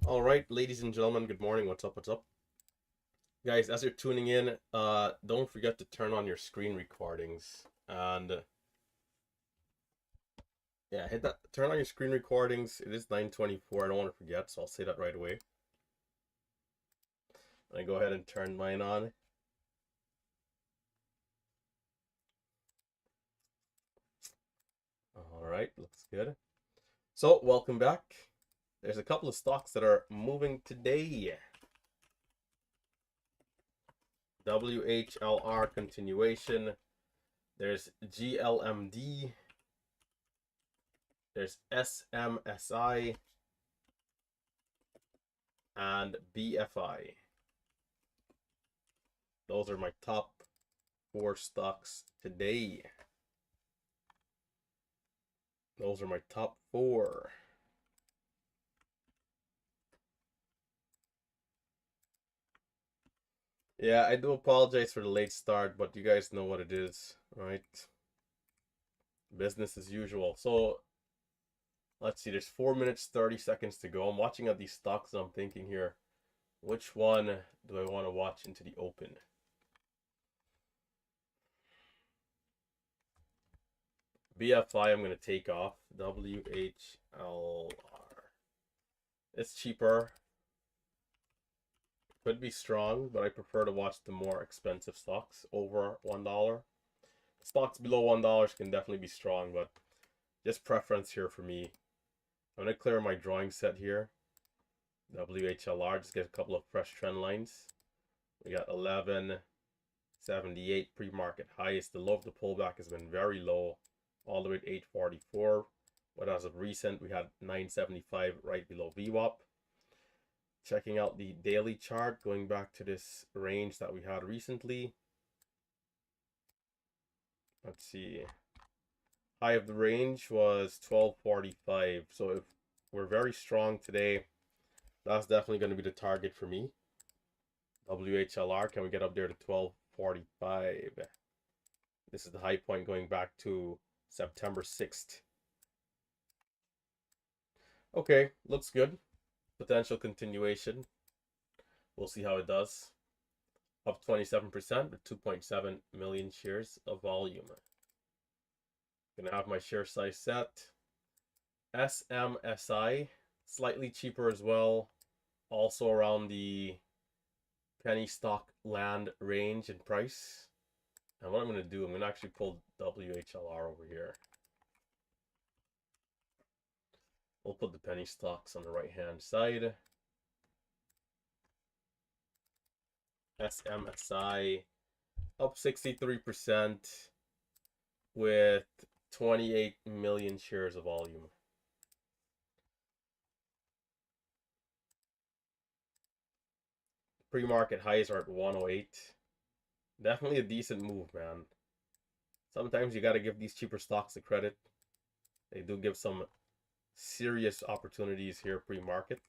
All right, ladies and gentlemen, good morning. What's up? What's up? Guys, as you're tuning in, don't forget to turn on your screen recordings. And yeah, hit that, turn on your screen recordings. It is 9:24. I don't want to forget, so I'll say that right away. I go ahead and turn mine on. All right, looks good. So, welcome back. There's a couple of stocks that are moving today. WHLR continuation. There's GLMD. There's SMSI and BFI. Those are my top 4 stocks today. Those are my top 4. Yeah, I do apologize for the late start, but you guys know what it is, right? Business as usual. So let's see, there's 4 minutes 30 seconds to go. I'm watching at these stocks and I'm thinking here, which one do I want to watch into the open? BFI I'm going to take off. WHLR. It's cheaper. Could be strong, but I prefer to watch the more expensive stocks over $1. Stocks below $1 can definitely be strong, but just preference here for me. I'm going to clear my drawing set here. WHLR, just get a couple of fresh trend lines. We got 1178 pre-market highest. The low of the pullback has been very low, all the way to 844. But as of recent, we had 975 right below VWAP. Checking out the daily chart, going back to this range that we had recently. Let's see. High of the range was 1245. So if we're very strong today, that's definitely going to be the target for me. WHLR, can we get up there to 1245? This is the high point going back to September 6th. Okay, looks good. Potential continuation. We'll see how it does. Up 27% with 2.7 million shares of volume. Gonna have my share size set. SMSI, slightly cheaper as well. Also around the penny stock land range and price. And what I'm going to do, I'm going to actually pull WHLR over here. We'll put the penny stocks on the right hand side. SMSI up 63% with 28 million shares of volume. Pre-market highs are at 108. Definitely a decent move, man. Sometimes you got to give these cheaper stocks the credit. They do give some serious opportunities here pre-market.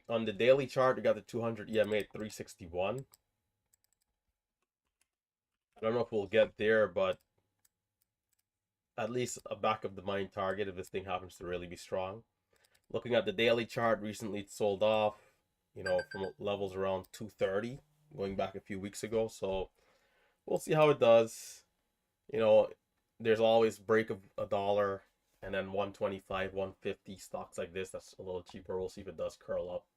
On the daily chart, we got the 200 EMA at 361. I don't know if we'll get there, but at least a back of the mind target if this thing happens to really be strong. Looking at the daily chart, recently it sold off, from levels around 230 going back a few weeks ago. So we'll see how it does. There's always break of $1 and then 125, 150 stocks like this. That's a little cheaper. We'll see if it does curl up.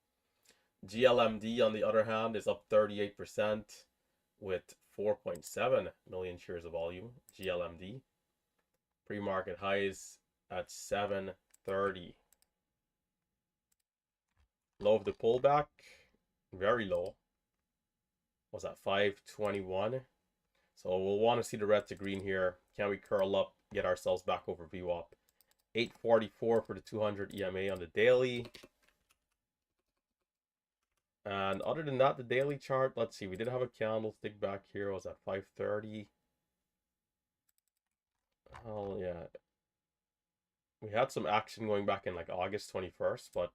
GLMD, on the other hand, is up 38% with 4.7 million shares of volume. GLMD. Pre-market highs at 730. Low of the pullback, very low, was at 521. So we'll want to see the red to green here. Can we curl up, get ourselves back over VWAP? 844 for the 200 EMA on the daily. And other than that, the daily chart, let's see, we did have a candlestick back here. It was at 530. Oh, yeah. We had some action going back in like August 21st, but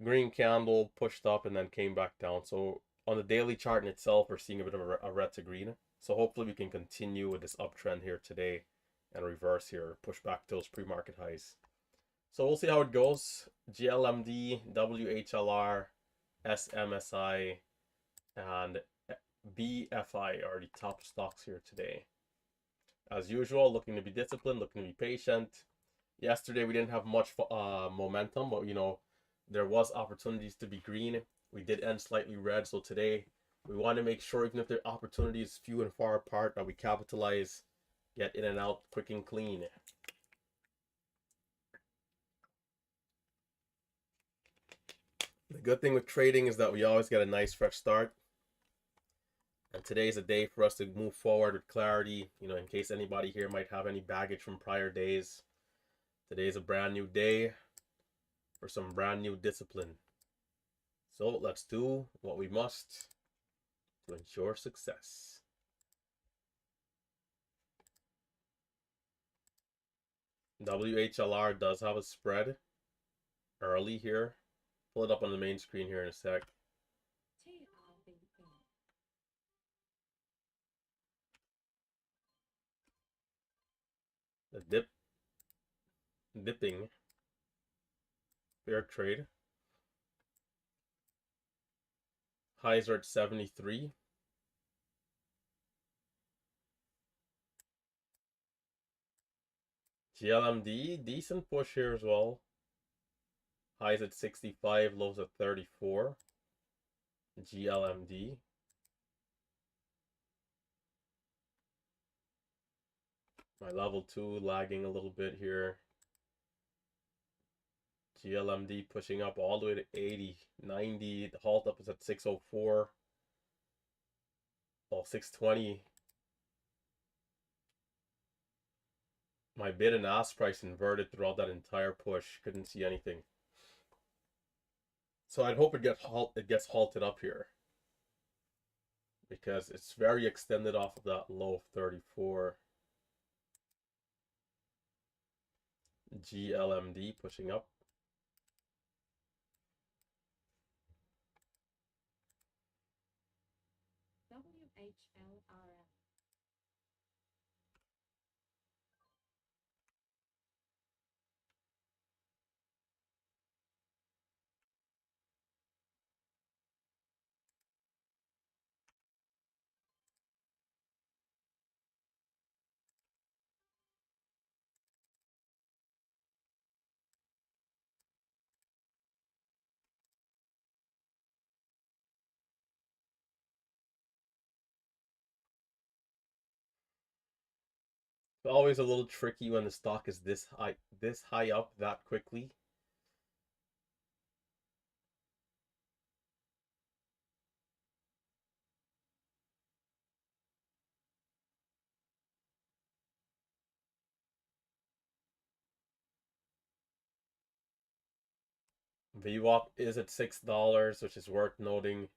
green candle pushed up and then came back down. So on the daily chart in itself, we're seeing a bit of a red to green. So hopefully we can continue with this uptrend here today and reverse here, push back those pre-market highs. So we'll see how it goes. GLMD, WHLR, SMSI, and BFI are the top stocks here today. As usual, looking to be disciplined, looking to be patient. Yesterday we didn't have much momentum, but there was opportunities to be green. We did end slightly red, so today we want to make sure, even if the opportunity is few and far apart, that we capitalize, get in and out quick and clean. The good thing with trading is that we always get a nice fresh start. And today is a day for us to move forward with clarity, in case anybody here might have any baggage from prior days. Today is a brand new day for some brand new discipline. So let's do what we must to ensure success. WHLR does have a spread early here. Pull it up on the main screen here in a sec. The dipping, fair trade. Highs are at 73. GLMD, decent push here as well. Highs at 65, lows at 34. GLMD. My level 2 lagging a little bit here. GLMD pushing up all the way to 80, 90. The halt up is at 604. Oh, 620. My bid and ask price inverted throughout that entire push. Couldn't see anything. So I'd hope it gets halted up here, because it's very extended off of that low of 34. GLMD pushing up. WHLRF. It's always a little tricky when the stock is this high up that quickly. VWAP is at $6, which is worth noting.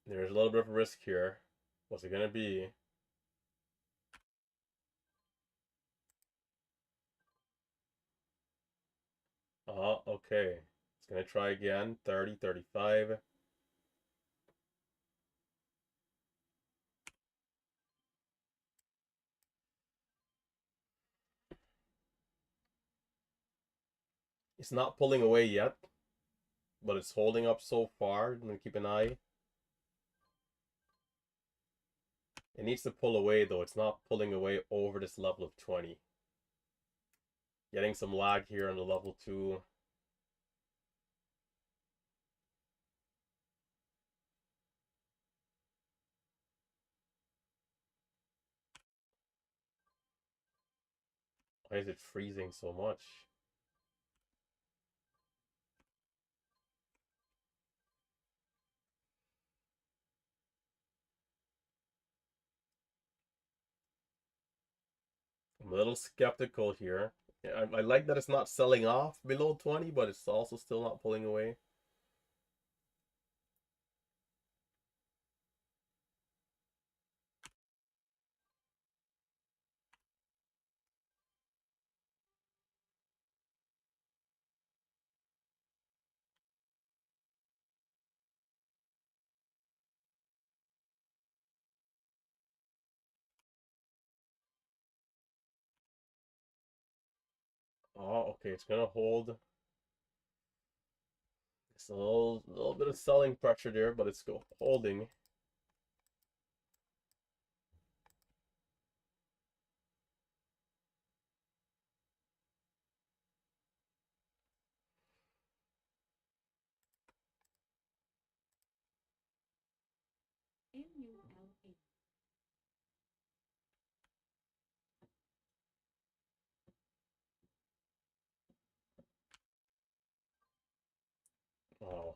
There's a little bit of risk here. What's it gonna be? Okay. It's gonna try again. 30, 35. It's not pulling away yet, but it's holding up so far. I'm gonna keep an eye. It needs to pull away though. It's not pulling away over this level of 20. Getting some lag here on the level 2. Why is it freezing so much? I'm a little skeptical here. I like that it's not selling off below 20, but it's also still not pulling away. Oh, okay, it's gonna hold. It's a little bit of selling pressure there, but it's go holding. Oh,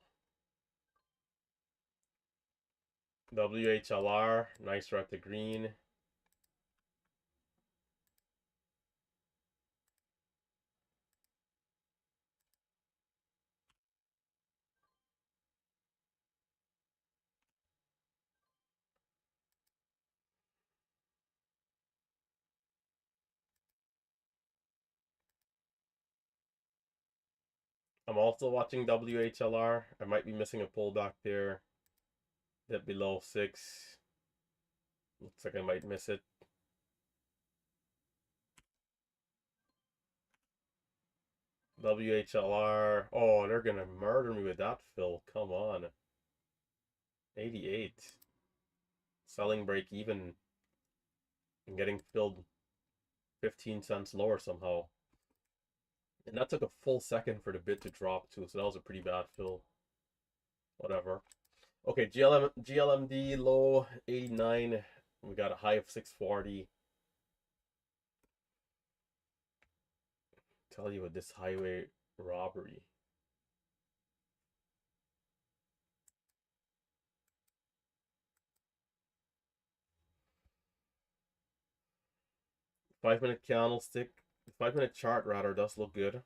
WHLR, nice red to green. I'm also watching WHLR. I might be missing a pullback there. Dip below 6. Looks like I might miss it. WHLR. Oh, they're gonna murder me with that fill. Come on. 88. Selling break even and getting filled 15 cents lower somehow. And that took a full second for the bid to drop too, so that was a pretty bad fill. Whatever. Okay, GLMD low 89. We got a high of 640. Tell you with this highway robbery. Five-minute candlestick. 5-minute chart rather does look good.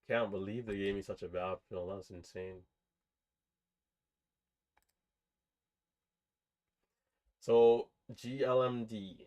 Can't believe they gave me such a bad fill. That's insane. So GLMD.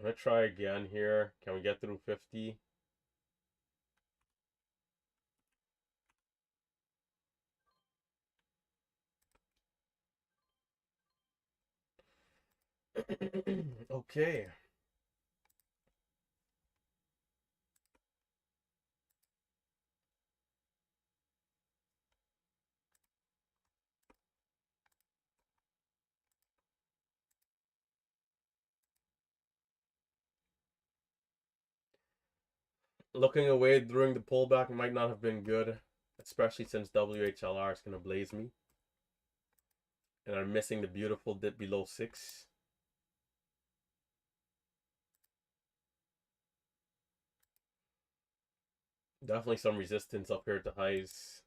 I'm gonna try again here. Can we get through 50? Okay. Looking away during the pullback might not have been good, especially since WHLR is gonna blaze me. And I'm missing the beautiful dip below 6. Definitely some resistance up here at the highs.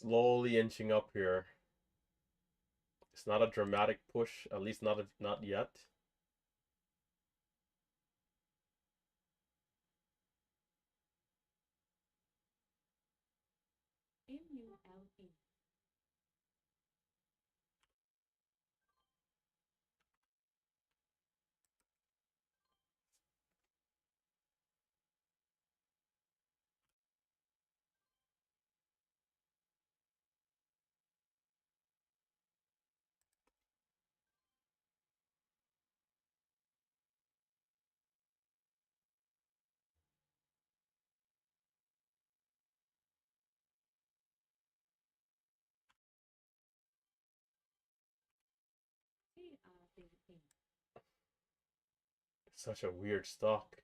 slowly inching up here. It's not a dramatic push, at least not yet. It's such a weird stock.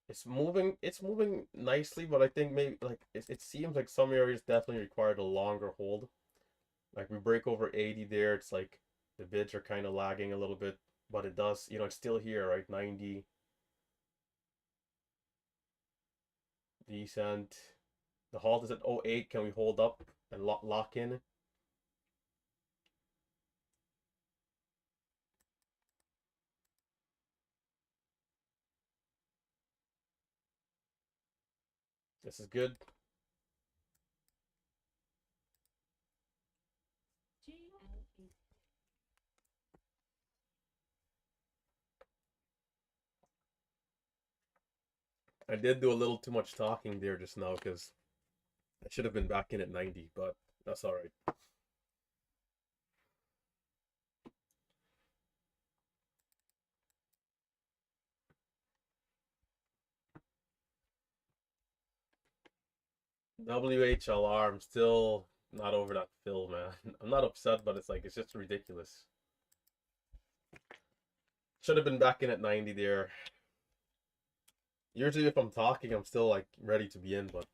It's moving nicely, but I think maybe like it seems like some areas definitely required a longer hold. Like we break over 80 there, it's like the bids are kind of lagging a little bit, but it does, it's still here, right? 90, decent. The halt is at 08. Can we hold up and lock in? This is good. I did do a little too much talking there just now because I should have been back in at 90, but that's all right. WHLR, I'm still not over that fill, man. I'm not upset, but it's like it's just ridiculous. Should have been back in at 90 there. Usually, if I'm talking, I'm still like ready to be in, but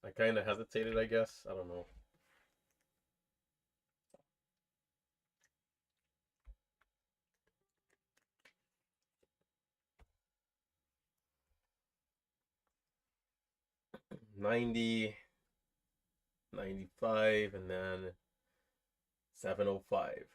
I kind of hesitated, I guess. I don't know. '90, '95, and then 705.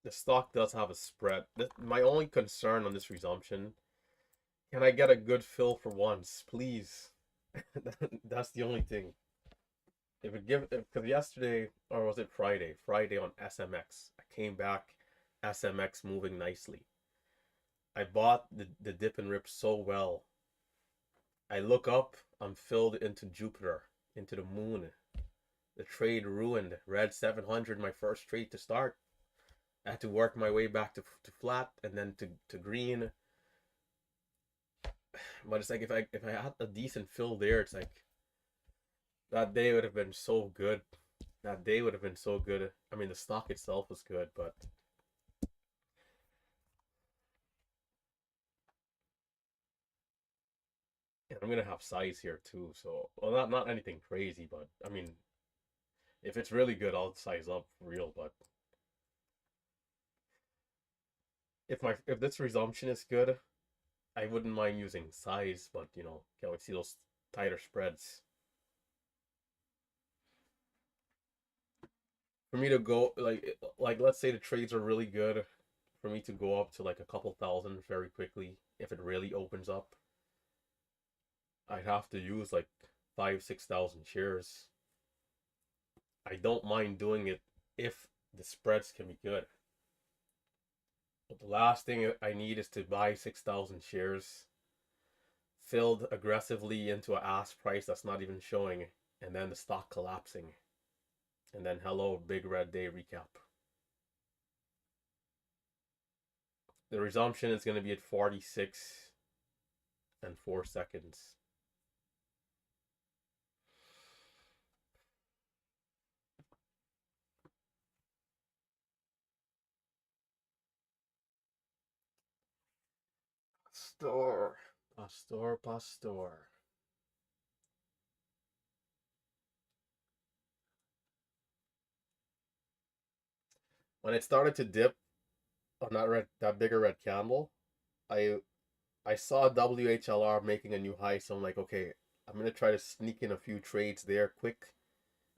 The stock does have a spread. My only concern on this resumption, can I get a good fill for once, please? That's the only thing. If it give, because yesterday, or was it Friday? Friday on SMX, I came back, SMX moving nicely. I bought the dip and rip so well. I look up, I'm filled into Jupiter, into the moon. The trade ruined. Red 700, my first trade to start. I had to work my way back to flat and then to green. But it's like if I had a decent fill there, it's like that day would have been so good. That day would have been so good. I mean, the stock itself was good, but and I'm gonna have size here too. So, well, not anything crazy, but I mean, if it's really good, I'll size up for real. But if this resumption is good, I wouldn't mind using size. But can we see those tighter spreads? For me to go like let's say the trades are really good, for me to go up to like a couple thousand very quickly if it really opens up, I'd have to use like 5-6,000 shares. I don't mind doing it if the spreads can be good. But the last thing I need is to buy 6,000 shares filled aggressively into a ask price that's not even showing, and then the stock collapsing. And then hello, big red day recap. The resumption is going to be at 46 and 4 seconds. Pastor. Pastor. when it started to dip on that bigger red candle, I I saw WHLR making a new high, so I'm like, okay, I'm gonna try to sneak in a few trades there quick,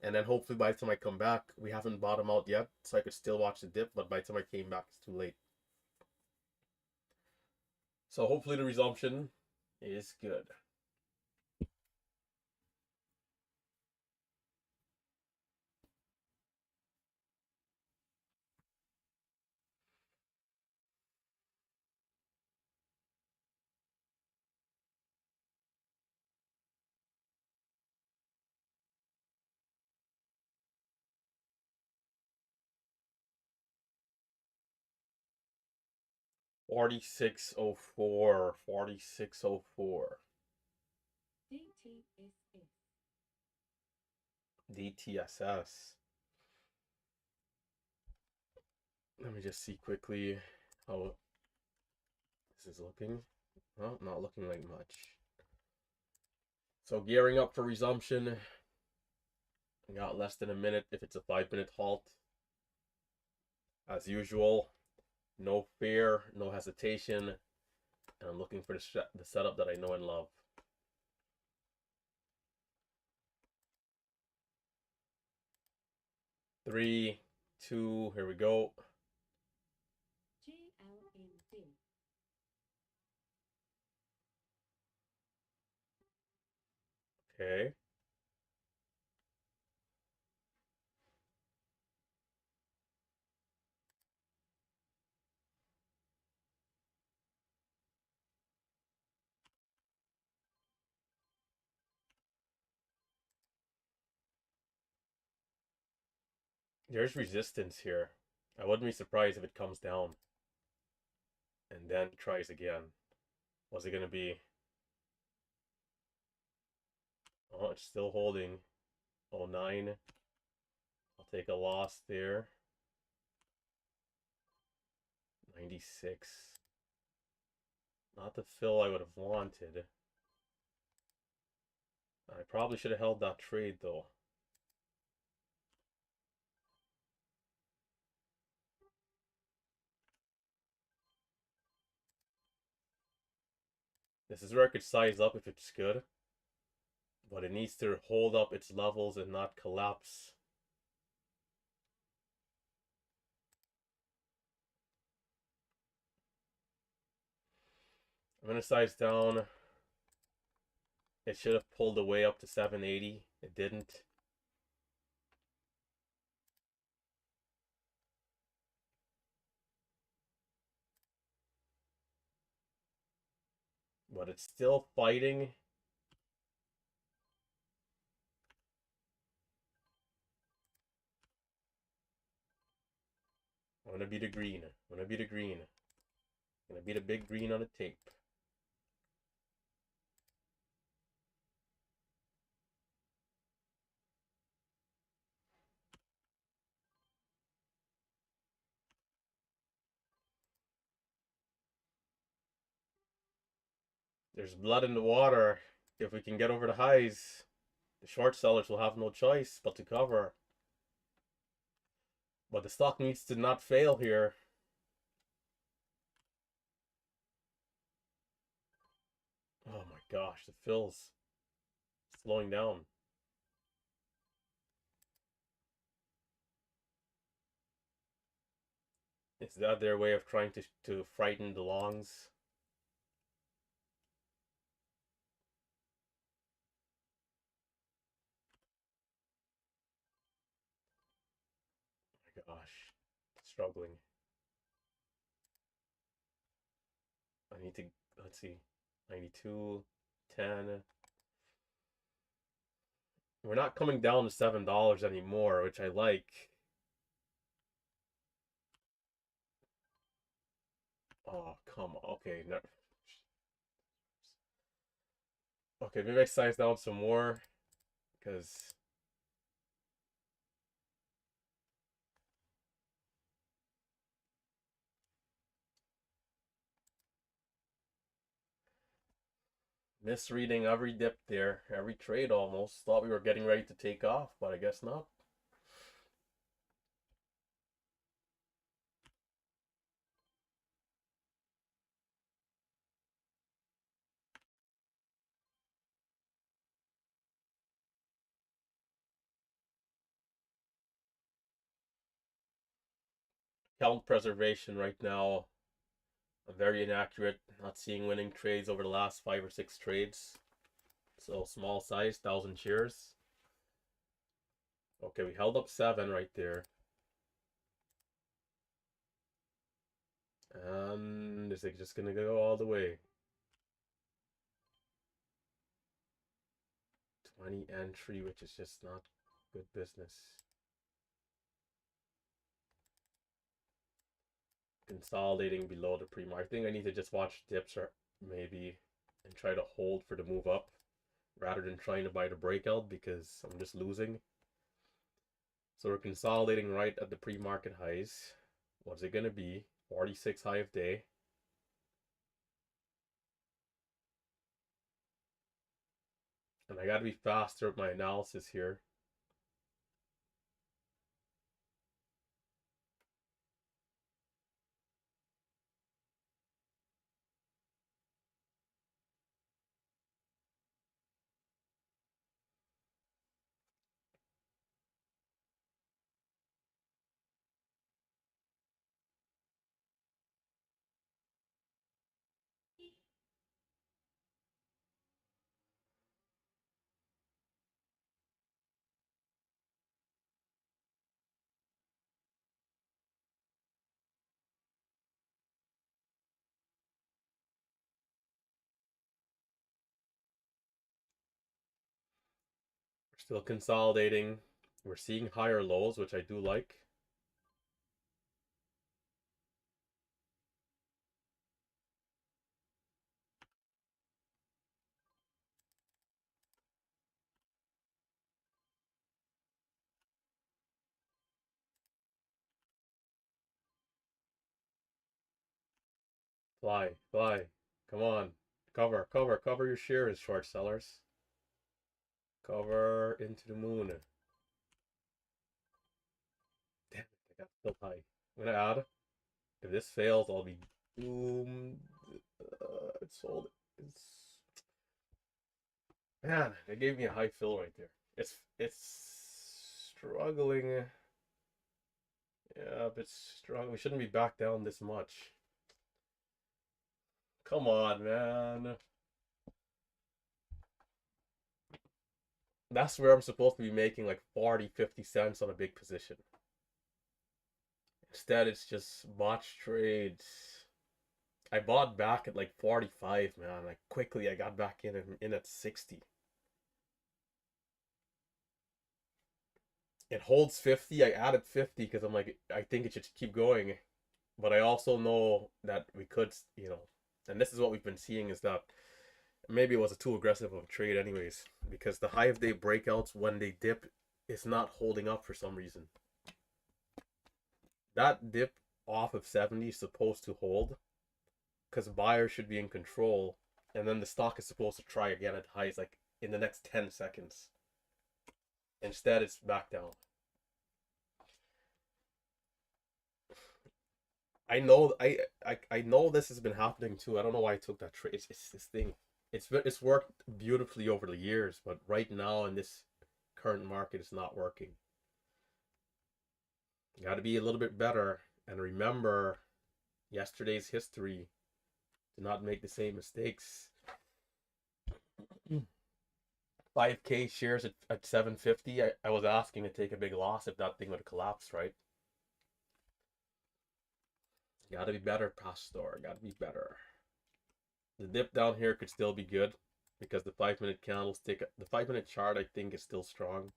and then hopefully by the time I come back, we haven't bottomed out yet, so I could still watch the dip. But by the time I came back, it's too late. So hopefully the resumption is good. $46.04, $46.04. DTSS. Let me just see quickly how this is looking. Well, not looking like much. So gearing up for resumption. I got less than a minute if it's a 5-minute halt. As usual, no fear, no hesitation, and I'm looking for the setup that I know and love. Three, two, here we go. Okay. There's resistance here. I wouldn't be surprised if it comes down and then tries again. What's it going to be? Oh, it's still holding. 09. I'll take a loss there. 96. Not the fill I would have wanted. I probably should have held that trade though. This is where I could size up if it's good. But it needs to hold up its levels and not collapse. I'm going to size down. It should have pulled away up to 780. It didn't. But it's still fighting. I'm going to be the green. I'm going to be the green. I'm going to be the big green on the tape. There's blood in the water. If we can get over the highs, the short sellers will have no choice but to cover. But the stock needs to not fail here. Oh my gosh, the fill's slowing down. Is that their way of trying to frighten the longs? Oh my gosh, struggling. I need to, let's see, 92, 10. We're not coming down to $7 anymore, which I like. Oh, come on. Okay, no. Okay, maybe I size down some more because misreading every dip there, every trade almost. Thought we were getting ready to take off, but I guess not. Count preservation right now. I'm very inaccurate. Not seeing winning trades over the last 5 or 6 trades. So small size, 1,000 shares. Okay, we held up 7 right there. And is it just gonna go all the way? 20 entry, which is just not good business. Consolidating below the pre-market. I think I need to just watch dips or maybe and try to hold for the move up rather than trying to buy the breakout because I'm just losing. So we're consolidating right at the pre-market highs. What's it gonna be? 46 high of day. And I gotta be faster with my analysis here. We're still consolidating. We're seeing higher lows, which I do like. Fly, fly. Come on. Cover your shares, short sellers. Cover into the moon. Damn it, I got still high. I'm gonna add. If this fails, I'll be doomed. It's sold. It's man. They gave me a high fill right there. It's struggling. Yeah, it's struggling. We shouldn't be back down this much. Come on, man. That's where I'm supposed to be making like 40, 50 cents on a big position. Instead, it's just botch trades. I bought back at like 45, man. Like quickly, I got back in at 60. It holds 50. I added 50 because I'm like, I think it should keep going. But I also know that we could, and this is what we've been seeing is that maybe it was a too aggressive of a trade, anyways, because the high of day breakouts when they dip is not holding up for some reason. That dip off of 70 is supposed to hold because buyers should be in control, and then the stock is supposed to try again at highs like in the next 10 seconds. Instead, it's back down. I know this has been happening too. I don't know why I took that trade. It's this thing. It's worked beautifully over the years, but right now in this current market, it's not working. You got to be a little bit better and remember yesterday's history to not make the same mistakes. 5K shares at 750. I was asking to take a big loss if that thing would collapse, right? Gotta be better, Pastor. Gotta be better. The dip down here could still be good because the 5-minute candlestick, the 5-minute chart, I think is still strong.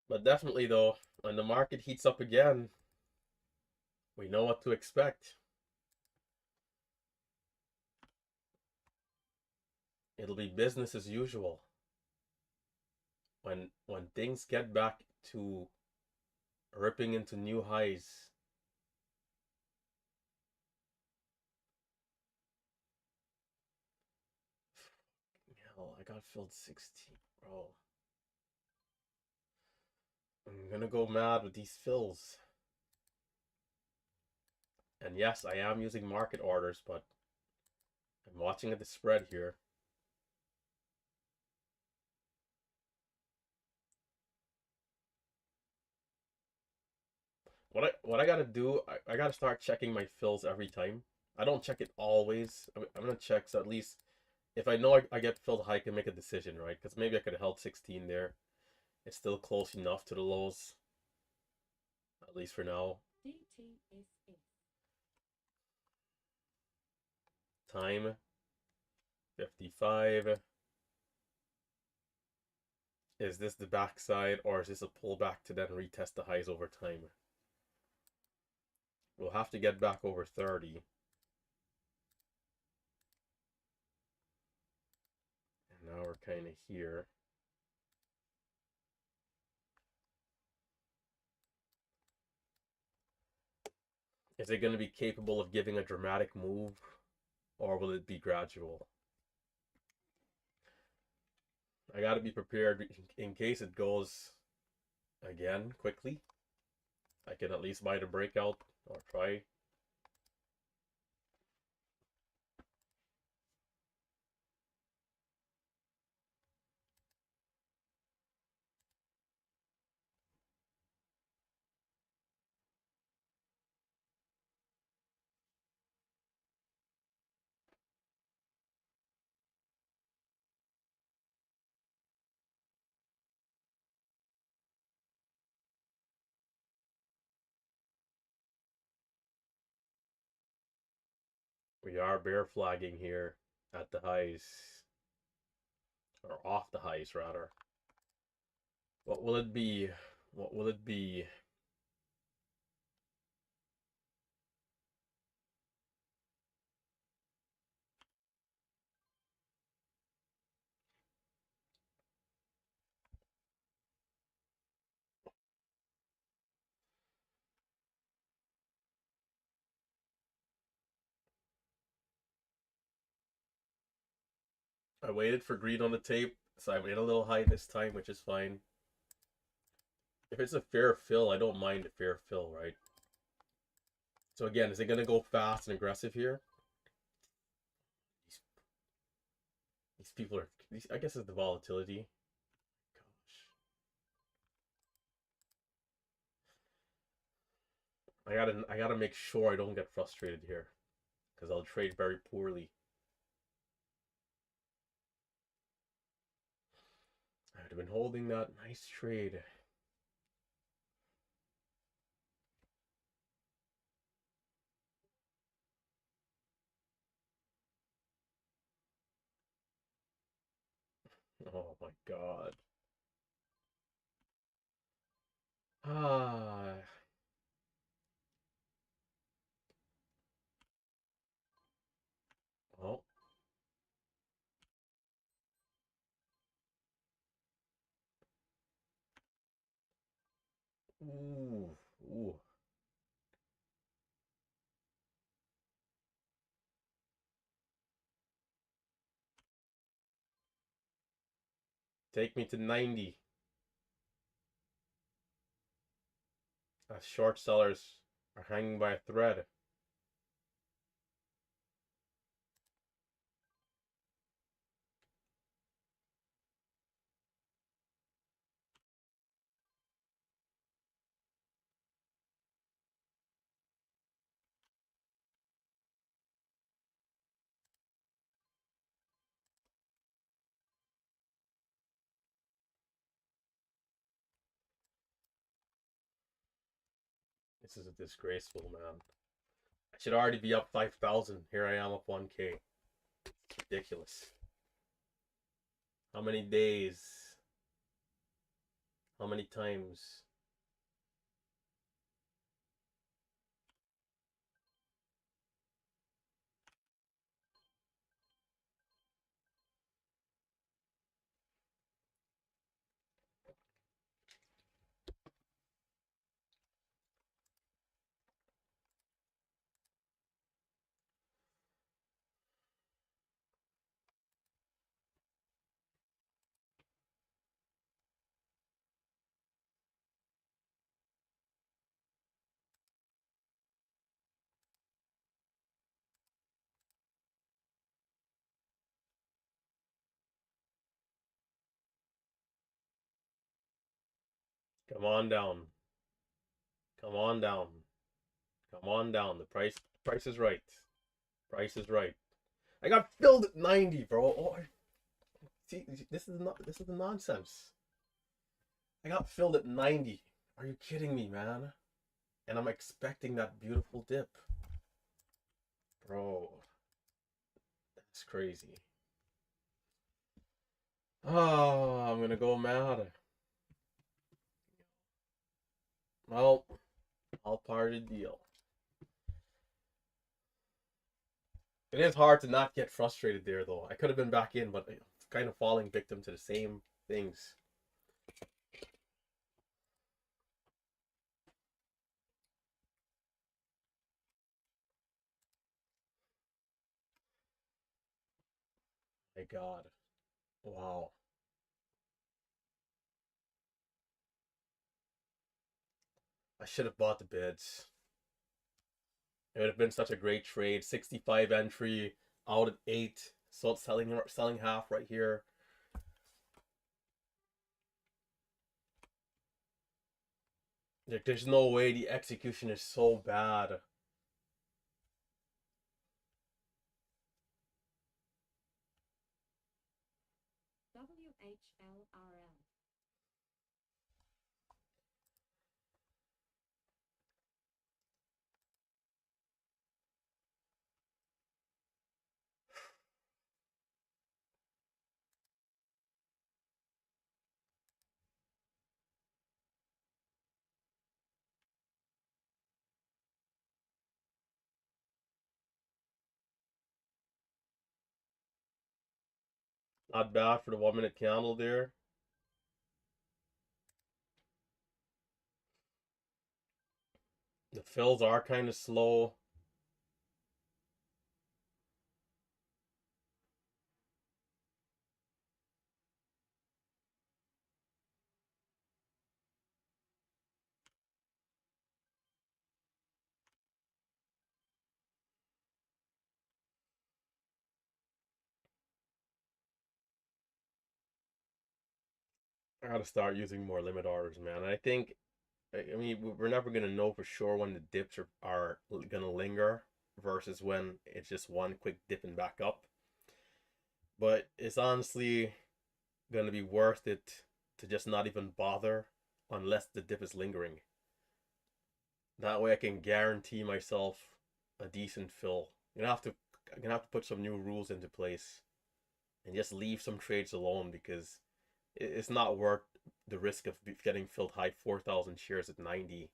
But definitely though, when the market heats up again, we know what to expect. It'll be business as usual. When things get back to ripping into new highs, hell? I got filled 16, bro. I'm gonna go mad with these fills. And yes, I am using market orders, but I'm watching at the spread here. What I gotta do, I gotta start checking my fills every time. I don't check it always. I'm gonna check, so at least if I know I get filled high, I can make a decision, right? Because maybe I could have held 16 there. It's still close enough to the lows, at least for now. Time 55. Is this the backside, or is this a pullback to then retest the highs over time? We'll have to get back over 30. And now we're kind of here. Is it going to be capable of giving a dramatic move, or will it be gradual? I got to be prepared in case it goes again quickly. I can at least buy the breakout or try. We are bear flagging here at the highs, or off the highs rather. What will it be? What will it be? I waited for green on the tape, so I went a little high this time, which is fine. If it's a fair fill, I don't mind a fair fill, right? So again, is it going to go fast and aggressive here? These people are, I guess it's the volatility. Gosh. I gotta make sure I don't get frustrated here, because I'll trade very poorly. I would have been holding that nice trade. Oh my god. Ah. Oh. Ooh. Ooh. Take me to 90. As short sellers are hanging by a thread. This is a disgraceful, man. I should already be up 5,000. Here I am up 1K. It's ridiculous. How many days? How many times? Come on down. Come on down. Come on down. The price is right. Price is right. I got filled at 90, bro. Oh, see, this is the nonsense. I got filled at 90. Are you kidding me, man? And I'm expecting that beautiful dip. Bro, that's crazy. Oh, I'm gonna go mad. Well, all part of the deal. It is hard to not get frustrated there, though. I could have been back in, but I'm kind of falling victim to the same things. My God. Wow. I should have bought the bids. It would have been such a great trade. 65 entry, out at 8. So it's selling half right here. There's no way the execution is so bad. WHLRL. Not bad for the 1 minute candle there. The fills are kind of slow. I gotta start using more limit orders, man. I think, I mean, we're never gonna know for sure when the dips are gonna linger versus when it's just one quick dip and back up. But it's honestly gonna be worth it to just not even bother unless the dip is lingering. That way I can guarantee myself a decent fill. I'm gonna have to put some new rules into place and just leave some trades alone because it's not worth the risk of getting filled high 4,000 shares at 90,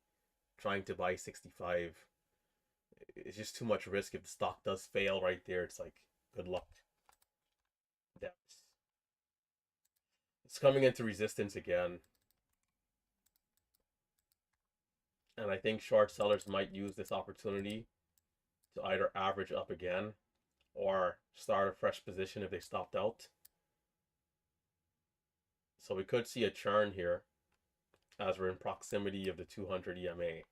trying to buy 65. It's just too much risk. If the stock does fail right there, it's like good luck. Depths. It's coming into resistance again. And I think short sellers might use this opportunity to either average up again or start a fresh position if they stopped out. So we could see a churn here as we're in proximity of the 200 EMA.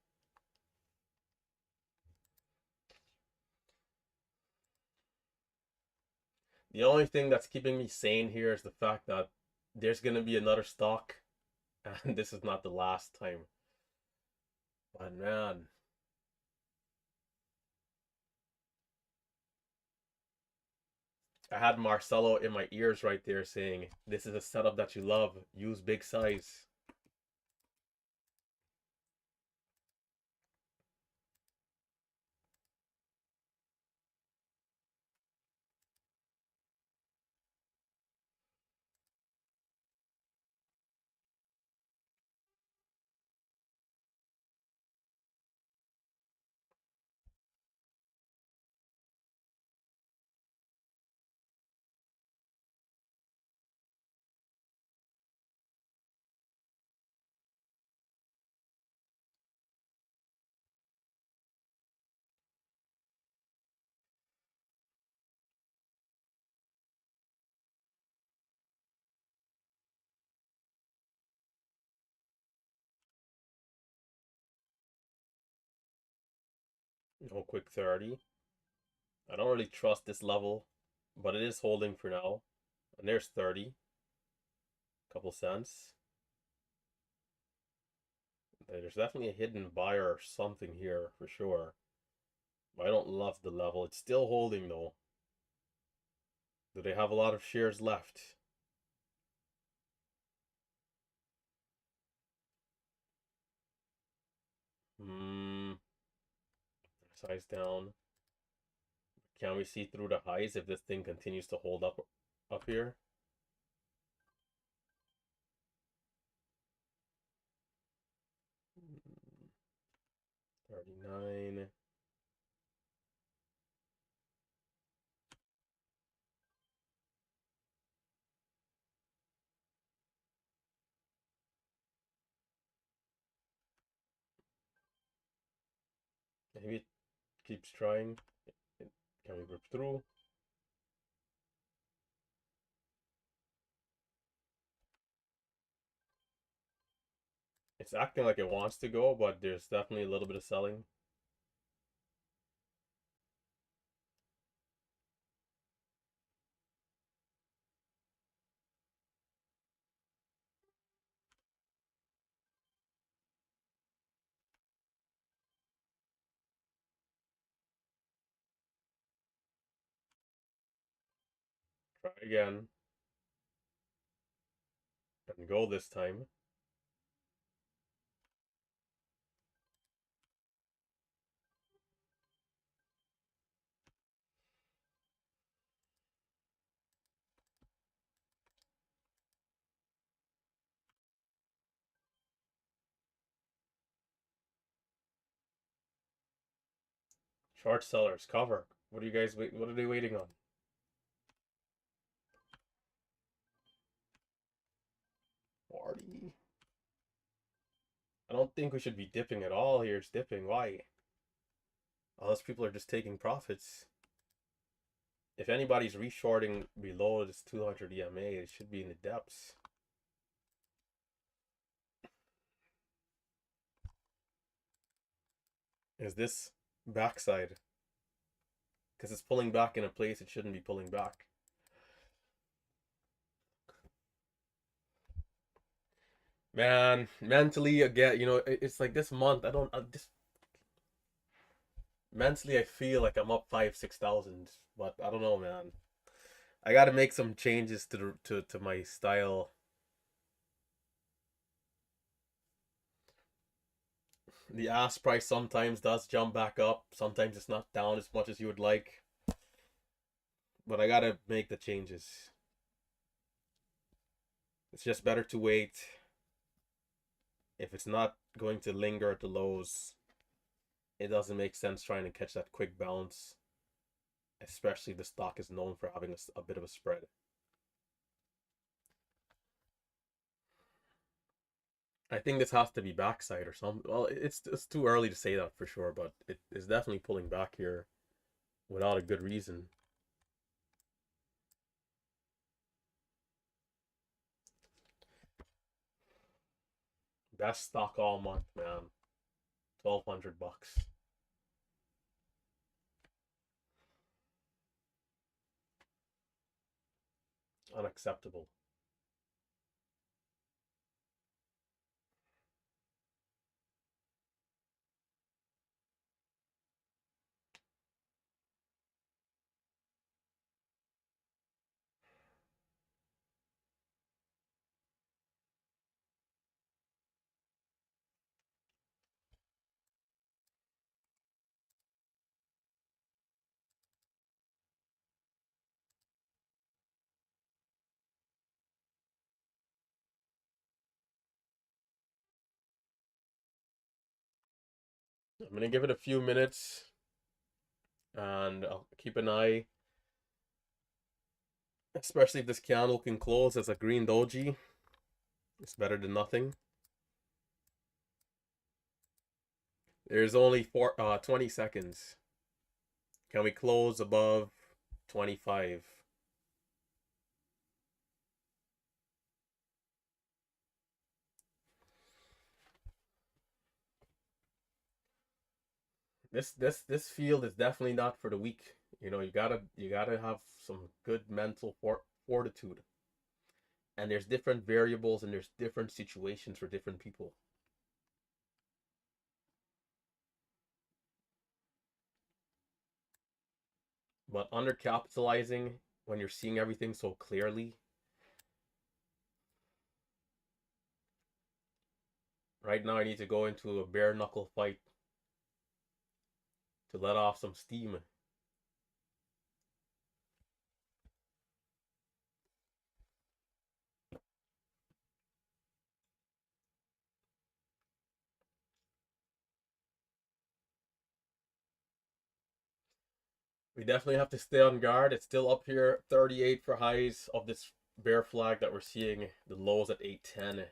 The only thing that's keeping me sane here is the fact that there's going to be another stock and this is not the last time. But man, I had Marcelo in my ears right there saying, this is a setup that you love. Use big size. No quick 30. I don't really trust this level, but it is holding for now. And there's 30. Couple cents. There's definitely a hidden buyer or something here for sure. I don't love the level. It's still holding though. Do they have a lot of shares left? Hmm. Size down. Can we see through the highs if this thing continues to hold up here? Hmm, 39. Maybe it keeps trying. Can we rip through? It's acting like it wants to go, but there's definitely a little bit of selling. Try again and go this time. Short sellers cover. What are you guys wait? What are they waiting on? 40. I don't think we should be dipping at all here. It's dipping. Why? Unless people are just taking profits. If anybody's reshorting below this 200 EMA, it should be in the depths. Is this backside? Because it's pulling back in a place it shouldn't be pulling back. Man, mentally again, it's like this month. I just mentally I feel like I'm up 5-6 thousand, but I don't know, man. I got to make some changes to my style. The ask price sometimes does jump back up. Sometimes it's not down as much as you would like, but I got to make the changes. It's just better to wait. If it's not going to linger at the lows, it doesn't make sense trying to catch that quick bounce, especially if the stock is known for having a bit of a spread. I think this has to be backside or something. Well, it's too early to say that for sure, but it is definitely pulling back here without a good reason. Best stock all month, man. 1,200 bucks. Unacceptable. I'm gonna give it a few minutes and I'll keep an eye, especially if this candle can close as a green doji. It's better than nothing. There's only 20 seconds. Can we close above 25? This field is definitely not for the weak. You gotta have some good mental fortitude. And there's different variables and there's different situations for different people. But undercapitalizing when you're seeing everything so clearly, right now I need to go into a bare knuckle fight to let off some steam. We definitely have to stay on guard. It's still up here, 38 for highs of this bear flag that we're seeing. The lows at 810.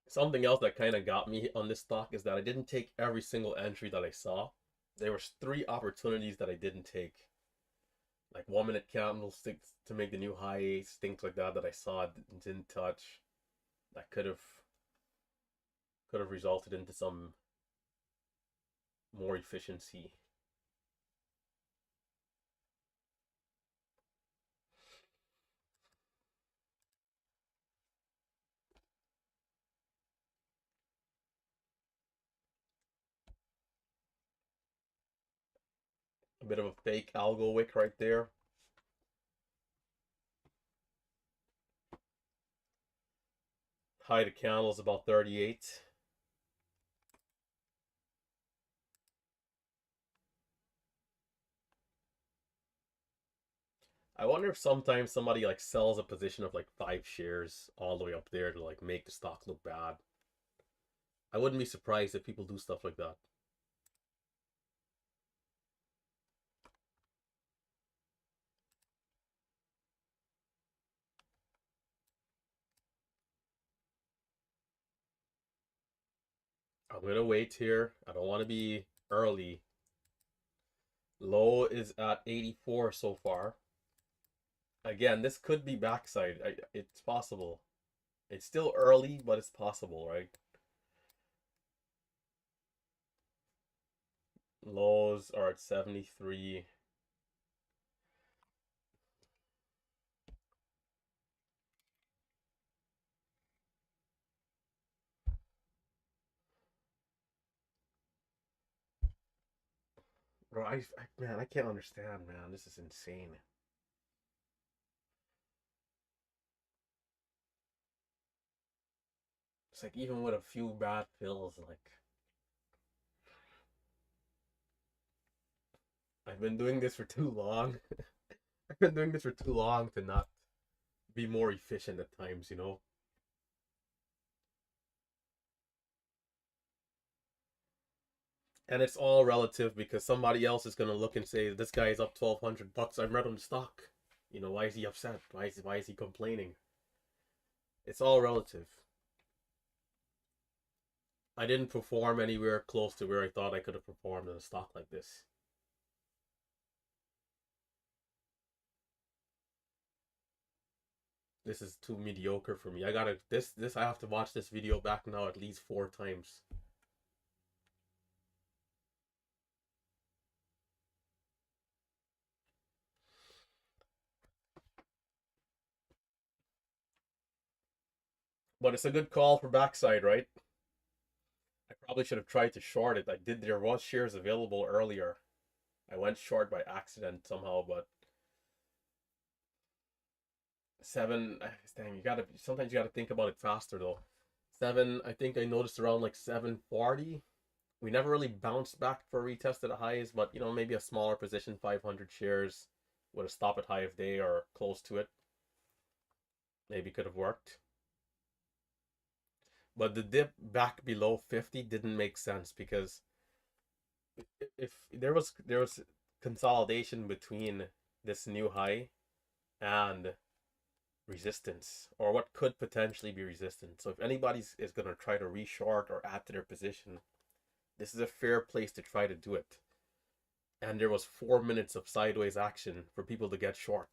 Something else that kind of got me on this stock is that I didn't take every single entry that I saw. There was 3 opportunities that I didn't take, like 1 minute candlesticks to make the new highs, things like that that I saw and didn't touch. That could have resulted into some more efficiency. A bit of a fake algo wick right there. High to candle is about 38. I wonder if sometimes somebody like sells a position of like 5 shares all the way up there to like make the stock look bad. I wouldn't be surprised if people do stuff like that. I'm gonna wait here. I don't want to be early. Low is at 84 so far. Again, this could be backside. It's possible. It's still early, but it's possible, right? Lows are at 73. Bro, man, I can't understand, man. This is insane. It's like even with a few bad fills, like I've been doing this for too long. I've been doing this for too long to not be more efficient at times, you know? And it's all relative because somebody else is gonna look and say this guy is up $1,200. I read him stock. You know, why is he upset? Why is he complaining? It's all relative. I didn't perform anywhere close to where I thought I could have performed in a stock like this. This is too mediocre for me. I gotta this I have to watch this video back now at least 4 times. But it's a good call for backside, right? I probably should have tried to short it. There was shares available earlier. I went short by accident somehow, but seven, dang, sometimes you gotta think about it faster though. Seven, I think I noticed around like 740. We never really bounced back for retested highs, but you know, maybe a smaller position, 500 shares, with a stop at high of day or close to it, maybe could have worked. But the dip back below 50 didn't make sense because if there was consolidation between this new high and resistance, or what could potentially be resistance. So if anybody is going to try to reshort or add to their position, this is a fair place to try to do it. And there was 4 minutes of sideways action for people to get short.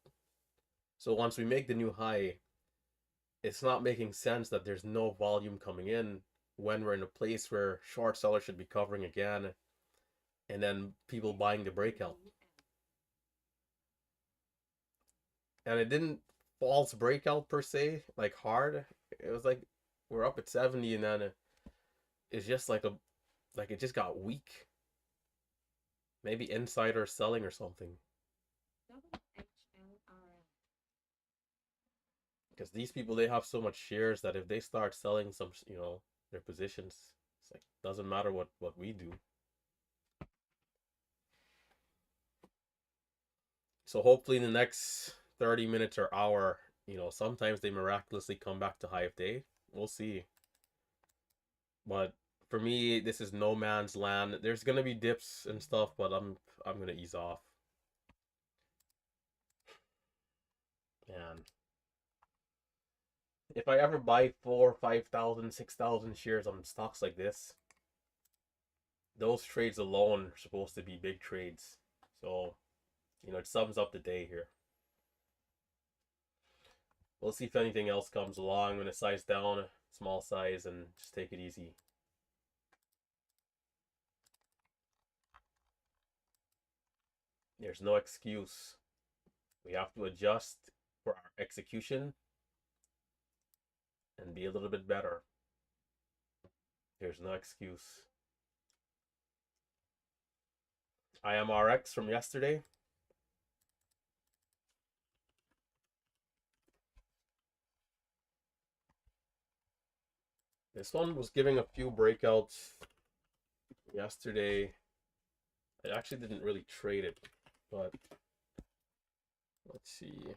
So once we make the new high, it's not making sense that there's no volume coming in when we're in a place where short sellers should be covering again, and then people buying the breakout. and it didn't false breakout per se, like hard. It was like we're up at 70, and then it's just like it just got weak. Maybe insider selling or something. Because these people, they have so much shares that if they start selling some, their positions, it's like doesn't matter what we do. So hopefully in the next 30 minutes or hour, sometimes they miraculously come back to high of day. We'll see. But for me, this is no man's land. There's gonna be dips and stuff, but I'm gonna ease off. And if I ever buy 4, 5,000, 6,000 shares on stocks like this, those trades alone are supposed to be big trades. So, it sums up the day here. We'll see if anything else comes along. I'm gonna size down, small size, and just take it easy. There's no excuse. We have to adjust for our execution and be a little bit better. There's no excuse. IMRX from yesterday. This one was giving a few breakouts yesterday. I actually didn't really trade it, but let's see.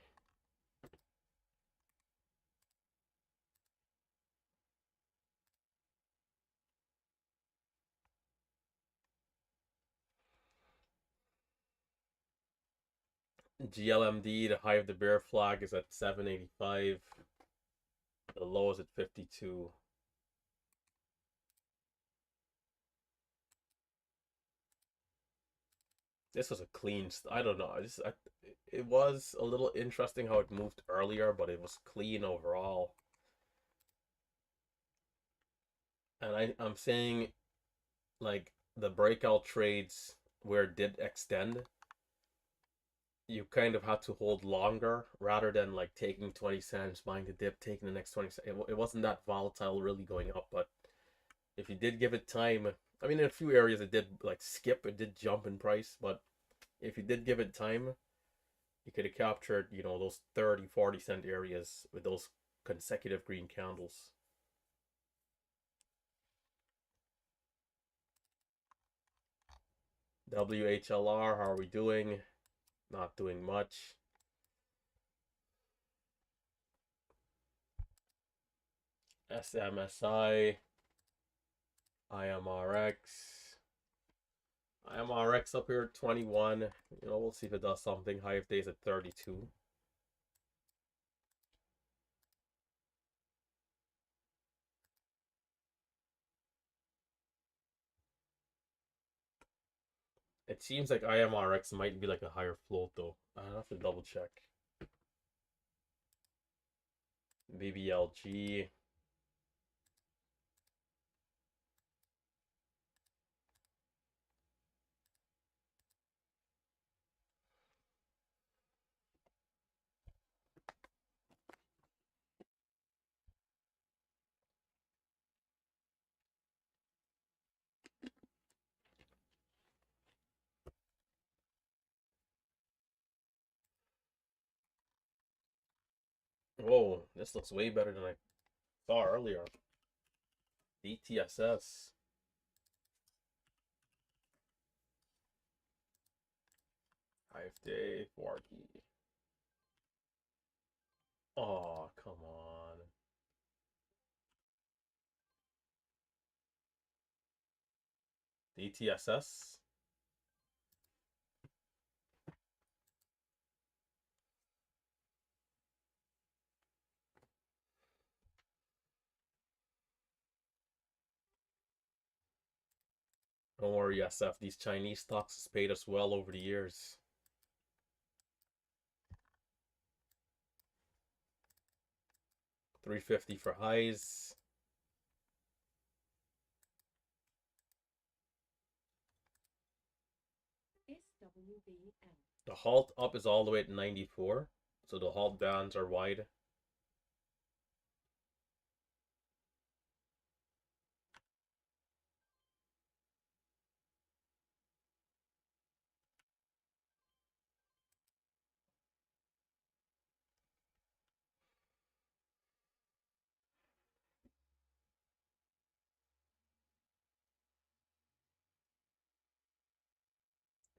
GLMD, the high of the bear flag is at 785. The low is at 52. This was a clean. I don't know. It was a little interesting how it moved earlier, but it was clean overall. And I'm saying, like, the breakout trades where it did extend, you kind of had to hold longer rather than like taking 20 cents, buying the dip, taking the next 20 cents. It wasn't that volatile really going up, but if you did give it time, I mean, in a few areas it did like skip, it did jump in price, but if you did give it time, you could have captured, those 30, 40 cent areas with those consecutive green candles. WHLR, how are we doing? Not doing much. SMSI, IMRX. IMRX up here at 21. We'll see if it does something. High of days at 32. It seems like IMRX might be like a higher float though. I have to double check. BBLG. Whoa, this looks way better than I saw earlier. DTSS. 5-day 40. Oh, come on. DTSS. Don't worry, SF. These Chinese stocks has paid us well over the years. $350 for highs. The halt up is all the way at 94. So the halt bands are wide.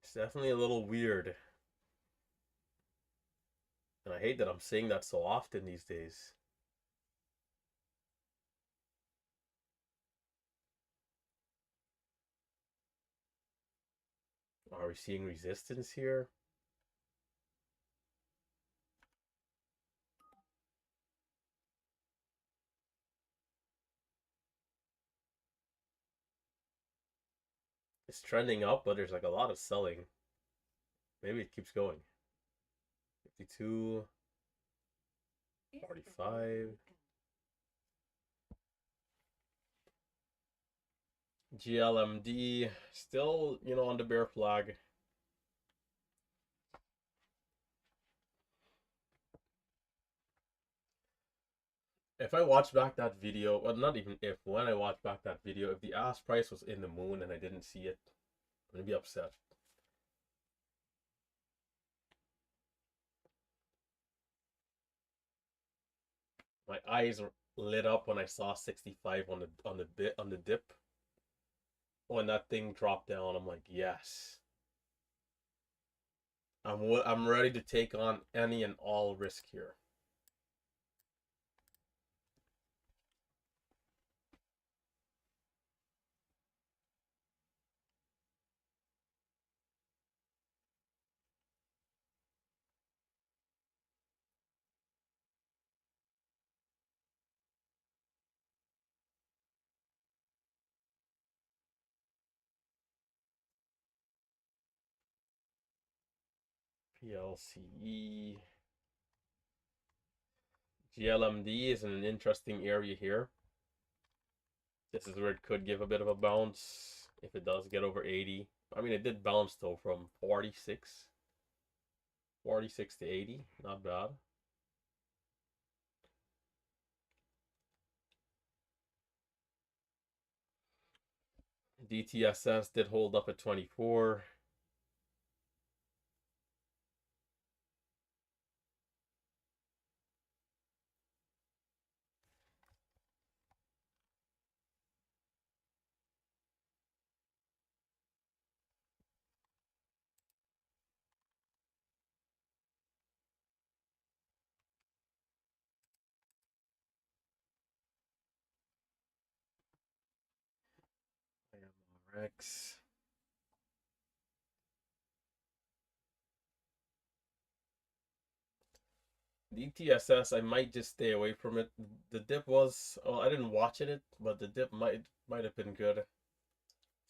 It's definitely a little weird. And I hate that I'm saying that so often these days. Are we seeing resistance here? It's trending up, but there's like a lot of selling. Maybe it keeps going. 52, 45. GLMD still, on the bear flag. If I watch back that video, well, not even if, when I watch back that video, if the ask price was in the moon and I didn't see it, I'm gonna be upset. My eyes lit up when I saw 65 on the dip. When that thing dropped down, I'm like, yes. I'm ready to take on any and all risk here. PLCE. GLMD is in an interesting area here. This is where it could give a bit of a bounce if it does get over 80. I mean, it did bounce though from 46 to 80. Not bad. DTSS did hold up at 24. IMRX. DTSS, I might just stay away from it. The dip was, well, I didn't watch it, but the dip might have been good.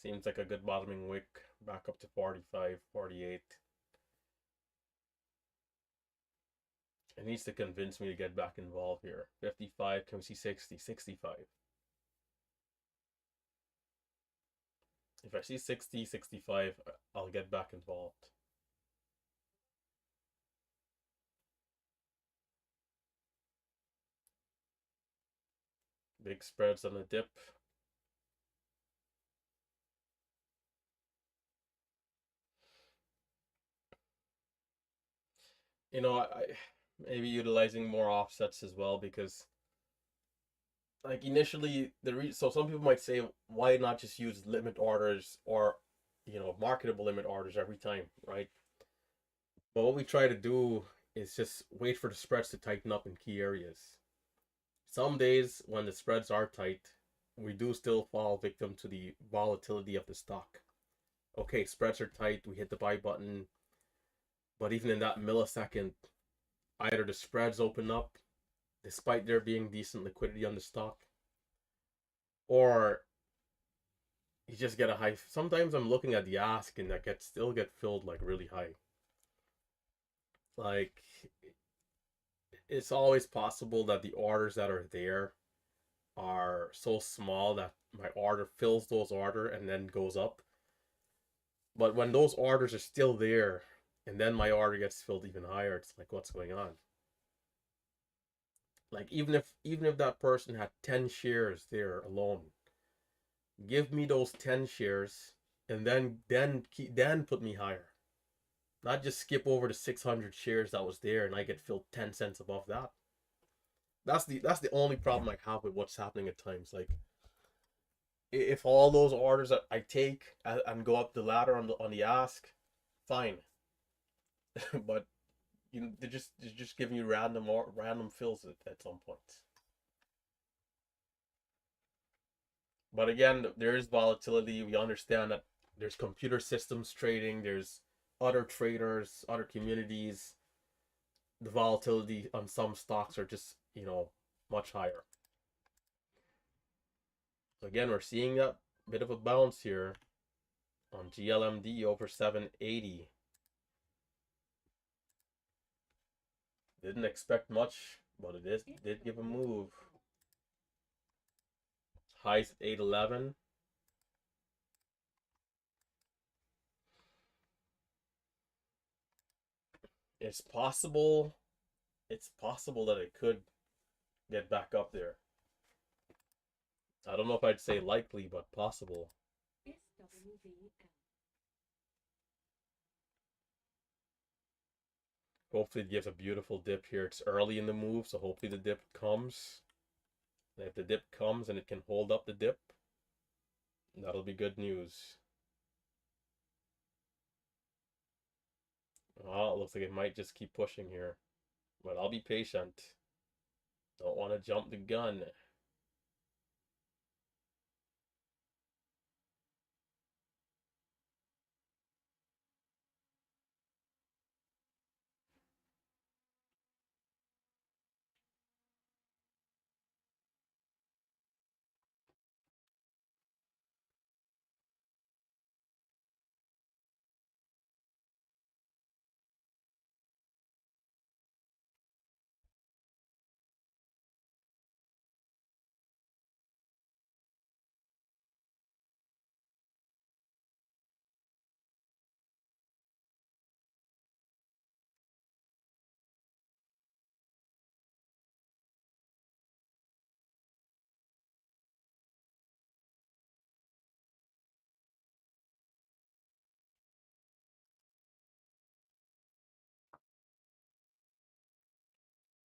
Seems like a good bottoming wick, back up to 45, 48. It needs to convince me to get back involved here. 55, can we see 60, 65? If I see 60, 65, I'll get back involved. Big spreads on the dip. I maybe utilizing more offsets as well, because like initially so some people might say, why not just use limit orders or marketable limit orders every time, right? But what we try to do is just wait for the spreads to tighten up in key areas. Some days when the spreads are tight, we do still fall victim to the volatility of the stock. Okay, spreads are tight, we hit the buy button, but even in that millisecond, either the spreads open up despite there being decent liquidity on the stock, or you just get a high. Sometimes I'm looking at the ask and that still get filled like really high. Like, it's always possible that the orders that are there are so small that my order fills those order and then goes up. But when those orders are still there and then my order gets filled even higher, it's like, what's going on? Like even if that person had 10 shares there alone, give me those 10 shares and then put me higher. Not just skip over the 600 shares that was there and I get filled 10 cents above that. That's the only problem I have with what's happening at times. Like if all those orders that I take and go up the ladder on the ask, fine. But they're just giving you random fills at some points. But again, there is volatility. We understand that there's computer systems trading, there's other traders, other communities. The volatility on some stocks are just, much higher. So again, we're seeing that bit of a bounce here on GLMD over 780. Didn't expect much, but did give a move. Highs at 811. It's possible. It's possible that it could get back up there. I don't know if I'd say likely, but possible. Hopefully it gives a beautiful dip here. It's early in the move, so hopefully the dip comes. And if the dip comes and it can hold up the dip, that'll be good news. Oh, it looks like it might just keep pushing here. But I'll be patient. Don't want to jump the gun.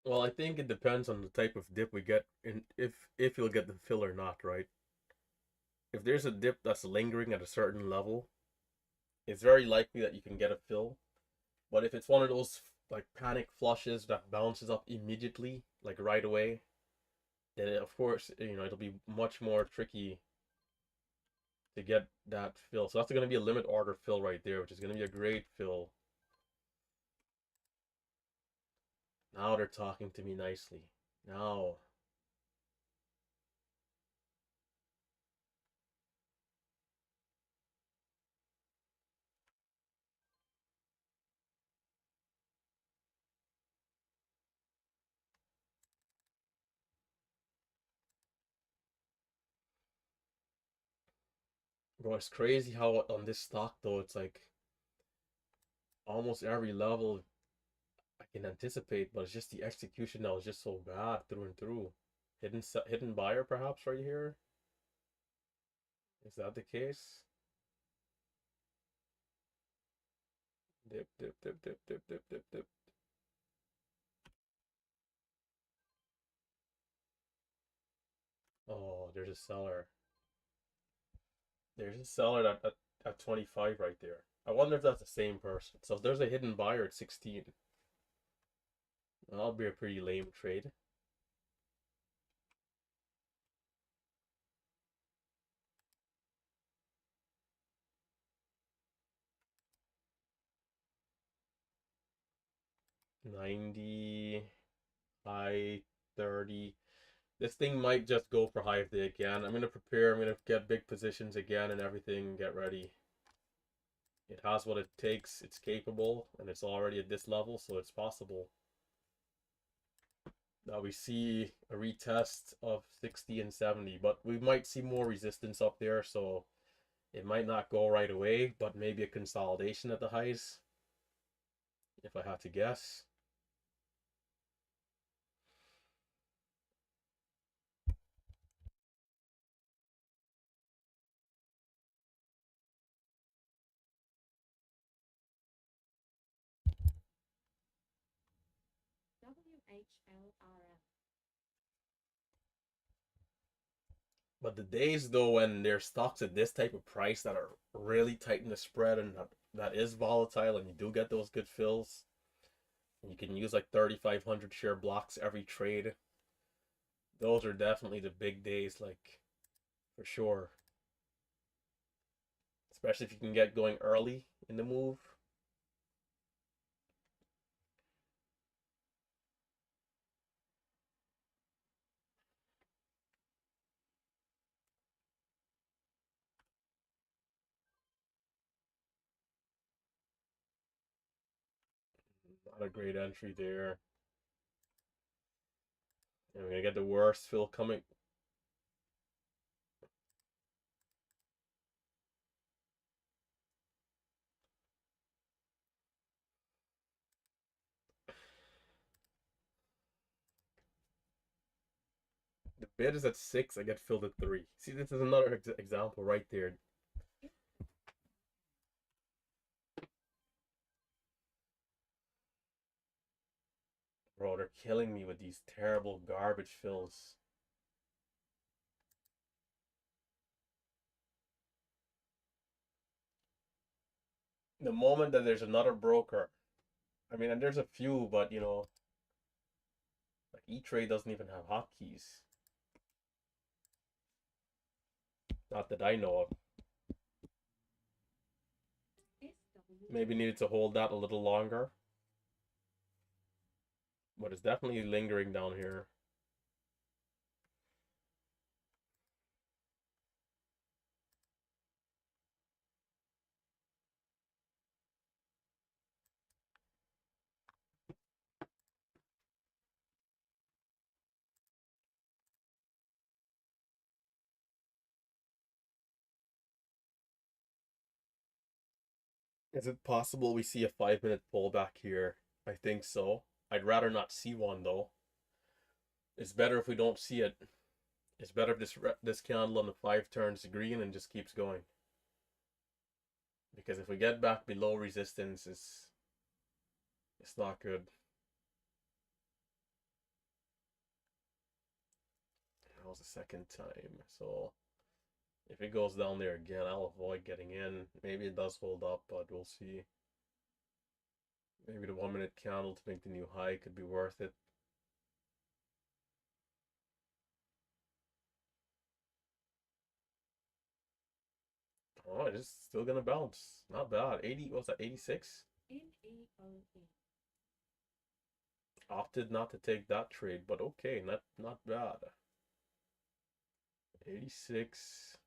Well, I think it depends on the type of dip we get and if you'll get the fill or not, right? If there's a dip that's lingering at a certain level, it's very likely that you can get a fill. But if it's one of those like panic flushes that bounces up immediately, like right away, then of course, it'll be much more tricky to get that fill. So that's going to be a limit order fill right there, which is going to be a great fill. Now they're talking to me nicely. Now, bro, it's crazy how on this stock though, it's like almost every level I can anticipate, but it's just the execution that was just so bad through and through. Hidden buyer perhaps right here. Is that the case? Dip, dip, dip, dip, dip, dip, dip, dip. Oh, there's a seller. There's a seller at 25 right there. I wonder if that's the same person. So there's a hidden buyer at 16. That'll be a pretty lame trade. $90, high 30. This thing might just go for high if they again. I'm gonna prepare. I'm gonna get big positions again and everything. Get ready. It has what it takes. It's capable, and it's already at this level, so it's possible that we see a retest of 60 and 70. But we might see more resistance up there, so it might not go right away. But maybe a consolidation at the highs, if I had to guess. But the days though when there's stocks at this type of price that are really tight in the spread and that is volatile and you do get those good fills, and you can use like 3,500 share blocks every trade. Those are definitely the big days, like for sure. Especially if you can get going early in the move. Not a great entry there. And we're gonna get the worst fill coming. The bid is at 6, I get filled at 3. See, this is another example right there. Bro, they're killing me with these terrible garbage fills. The moment that there's another broker, I mean, and there's a few, but you know, like E-Trade doesn't even have hotkeys. Not that I know of. Maybe needed to hold that a little longer. But it's definitely lingering down here. Is it possible we see a 5-minute pullback here? I think so. I'd rather not see one though. It's better if we don't see it. It's better if this candle on the 5 turns green and just keeps going. Because if we get back below resistance, it's not good. That was the second time. So if it goes down there again, I'll avoid getting in. Maybe it does hold up, but we'll see. Maybe the 1-minute candle to make the new high could be worth it. Oh, it's still gonna bounce. Not bad. 80, what was that, 86? Opted not to take that trade, but okay, not bad. 86.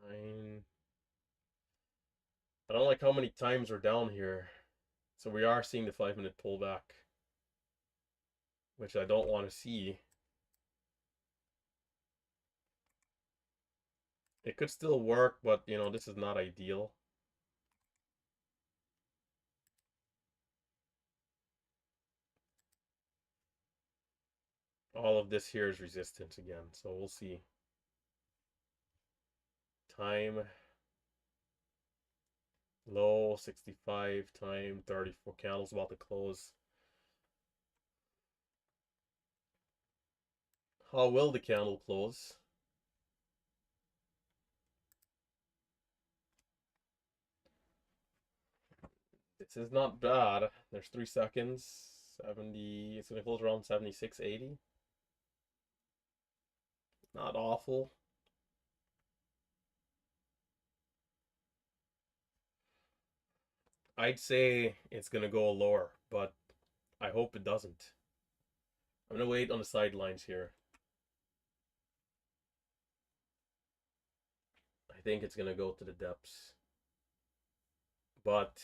Nine. I don't like how many times we're down here. So we are seeing the 5-minute pullback, which I don't want to see. It could still work, but you know, this is not ideal. All of this here is resistance again, so we'll see. Time low 65, time 34, candles about to close. How will the candle close? This is not bad. There's 3 seconds. 70, it's gonna close around 76.80. Not awful. I'd say it's gonna go lower, but I hope it doesn't. I'm gonna wait on the sidelines here. I think it's gonna go to the depths, but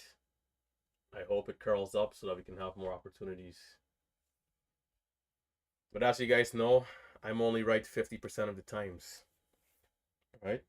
I hope it curls up so that we can have more opportunities. But as you guys know, I'm only right 50% of the times, right?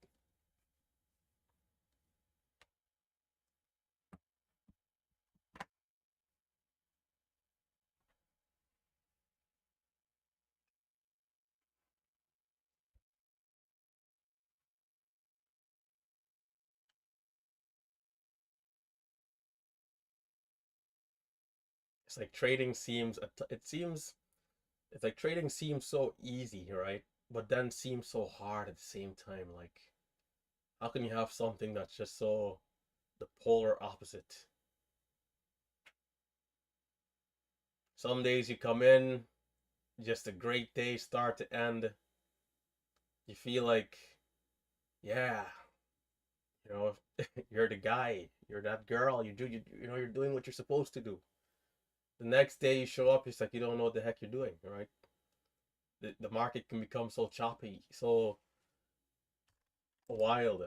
It's like trading seems, it's like trading seems so easy, right? But then seems so hard at the same time. Like, how can you have something that's just so the polar opposite? Some days you come in, just a great day, start to end. You feel like, yeah, you know, you're the guy, you're that girl, you're doing what you're supposed to do. The next day you show up, it's like you don't know what the heck you're doing, right? The market can become so choppy, so wild.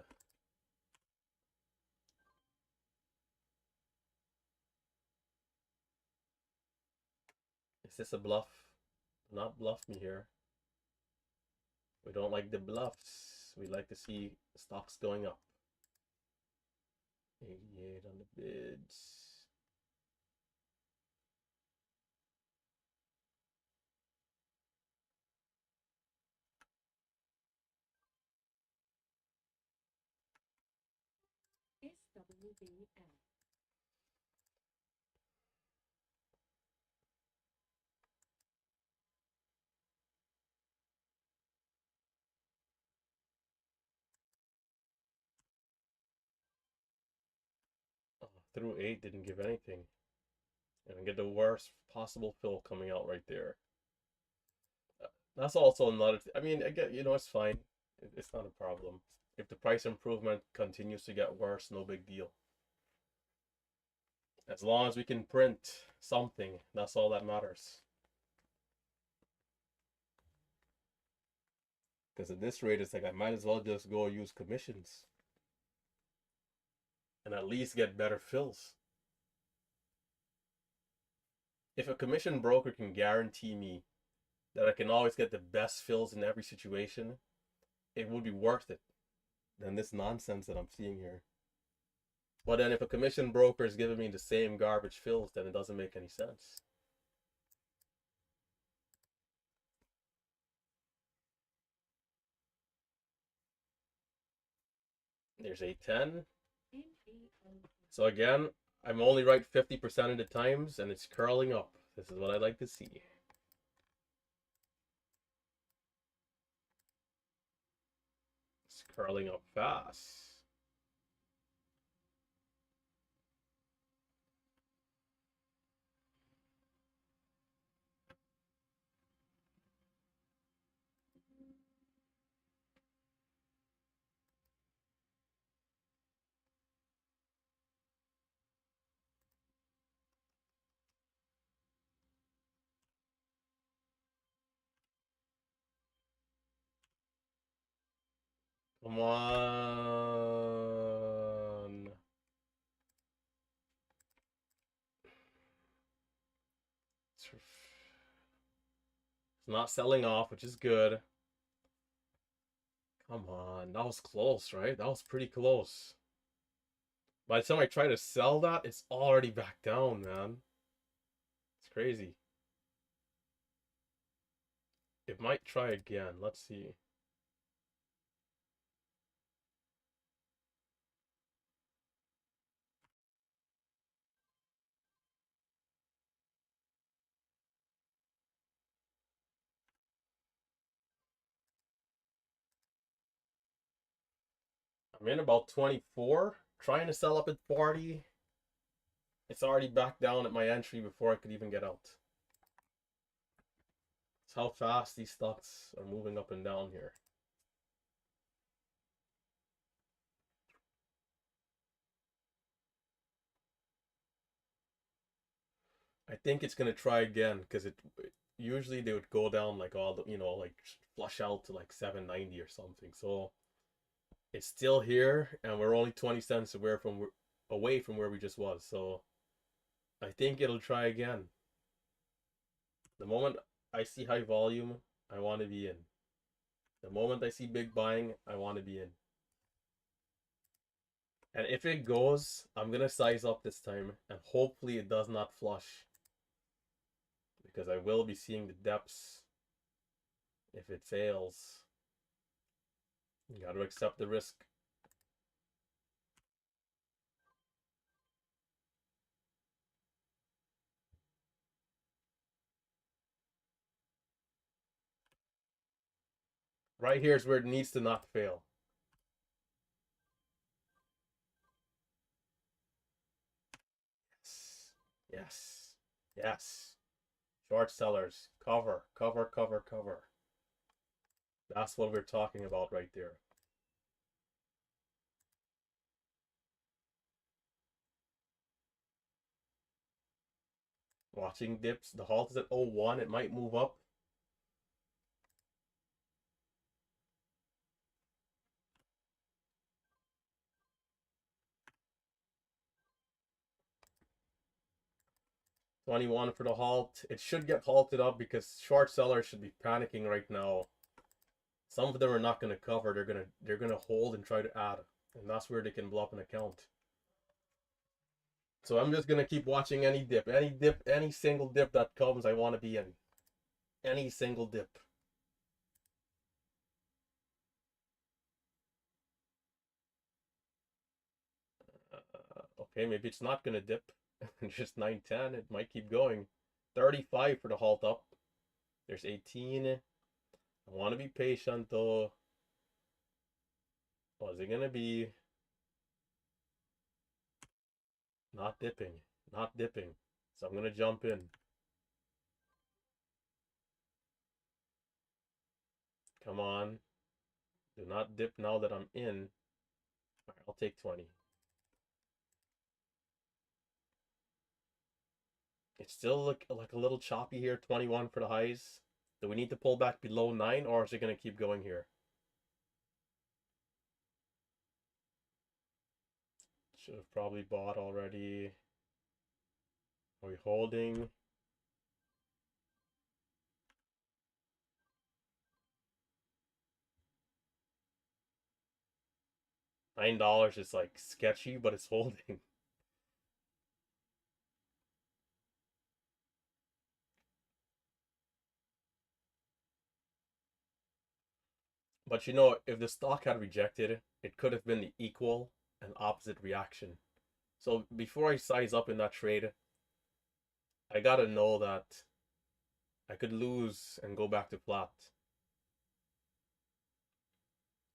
Is this a bluff? Do not bluff me here. We don't like the bluffs. We like to see stocks going up. 88 on the bids. SWBF. Oh, through 8 didn't give anything. And I get the worst possible fill coming out right there. That's also another. I mean, I get, it's fine. It's not a problem. If the price improvement continues to get worse, no big deal. As long as we can print something, that's all that matters. Because at this rate, it's like I might as well just go use commissions and at least get better fills. If a commission broker can guarantee me that I can always get the best fills in every situation, it would be worth it than this nonsense that I'm seeing here. But then if a commission broker is giving me the same garbage fills, then it doesn't make any sense. There's a 10. So again, I'm only right 50% of the times, and it's curling up. This is what I like to see. It's curling up fast. Come on. It's not selling off, which is good. Come on. That was close, right? That was pretty close. By the time I try to sell that, it's already back down, man. It's crazy. It might try again. Let's see. I'm in about 24, trying to sell up at 40. It's already back down at my entry before I could even get out. It's how fast these stocks are moving up and down here. I think it's gonna try again because it usually they would go down like all the like flush out to like 790 or something. So it's still here, and we're only 20 cents away from where we just was. So I think it'll try again. The moment I see high volume, I want to be in. The moment I see big buying, I want to be in. And if it goes, I'm going to size up this time, and hopefully it does not flush. Because I will be seeing the depths if it fails. You got to accept the risk. Right here is where it needs to not fail. Yes. Yes. Yes. Short sellers. Cover. Cover, cover, cover. That's what we're talking about right there. Watching dips. The halt is at 01. It might move up. $21 for the halt. It should get halted up because short sellers should be panicking right now. Some of them are not going to cover. They're gonna hold and try to add, and that's where they can blow up an account. So I'm just gonna keep watching any dip, any single dip that comes. I want to be in any single dip. Okay, maybe it's not gonna dip. Just 9.10. It might keep going. 35 for the halt up. There's 18. I want to be patient though. What is it gonna be? Not dipping. Not dipping. So I'm gonna jump in. Come on. Do not dip now that I'm in. All right, I'll take 20. It's still like a little choppy here. 21 for the highs. Do we need to pull back below 9, or is it going to keep going here? Should have probably bought already. Are we holding? $9 is like sketchy, but it's holding. But you know, if the stock had rejected, it could have been the equal and opposite reaction. So before I size up in that trade, I gotta know that I could lose and go back to flat.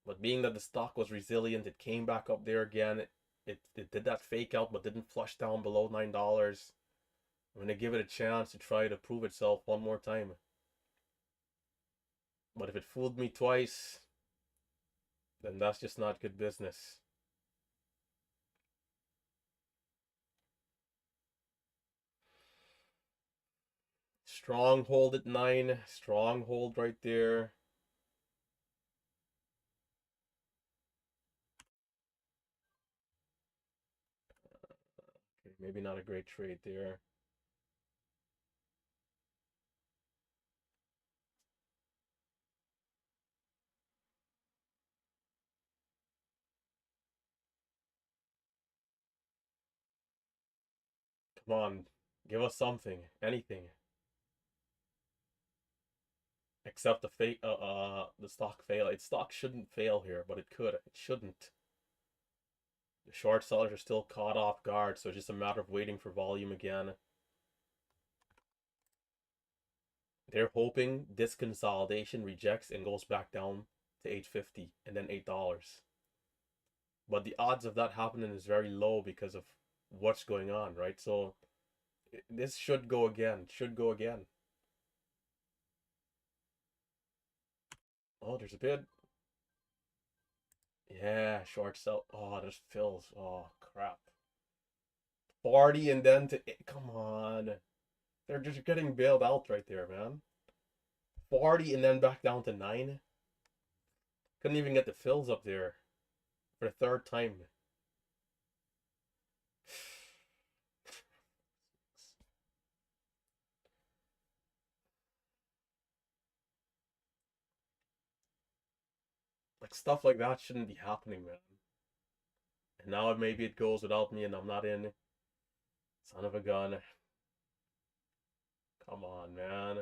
But being that the stock was resilient, it came back up there again. It did that fake out, but didn't flush down below $9. I'm going to give it a chance to try to prove itself one more time. But if it fooled me twice, then that's just not good business. Strong hold at 9. Strong hold right there. Okay, maybe not a great trade there. Come on, give us something, anything. Except the stock fail. Its stock shouldn't fail here, but it could. It shouldn't. The short sellers are still caught off guard, so it's just a matter of waiting for volume again. They're hoping this consolidation rejects and goes back down to 8.50 and then $8. But the odds of that happening is very low because of what's going on, right? So this should go again. Should go again. Oh, there's a bid. Yeah, short sell. Oh, there's fills. Oh, crap. 40 and then to 8. Come on. They're just getting bailed out right there, man. 40 and then back down to 9. Couldn't even get the fills up there for the third time. Like stuff like that shouldn't be happening, man. And now maybe it goes without me and I'm not in. Son of a gun. Come on, man.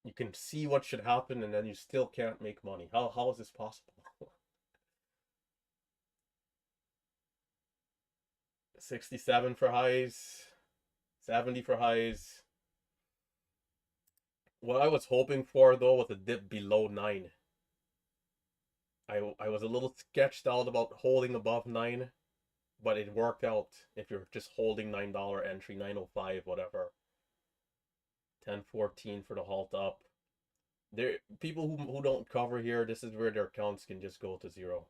You can see what should happen and then you still can't make money. How is this possible? 67 for highs, 70 for highs. What I was hoping for though was a dip below 9. I was a little sketched out about holding above 9, but it worked out if you're just holding $9 entry, 905, whatever. 1014 for the halt up. There people who don't cover here, this is where their accounts can just go to zero.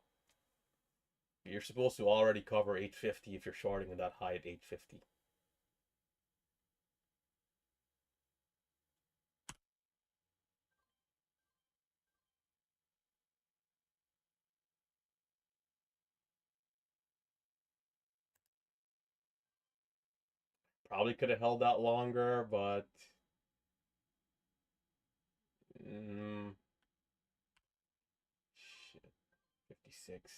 You're supposed to already cover 850 if you're shorting in that high at 850. Probably could have held that longer, but shit, 56.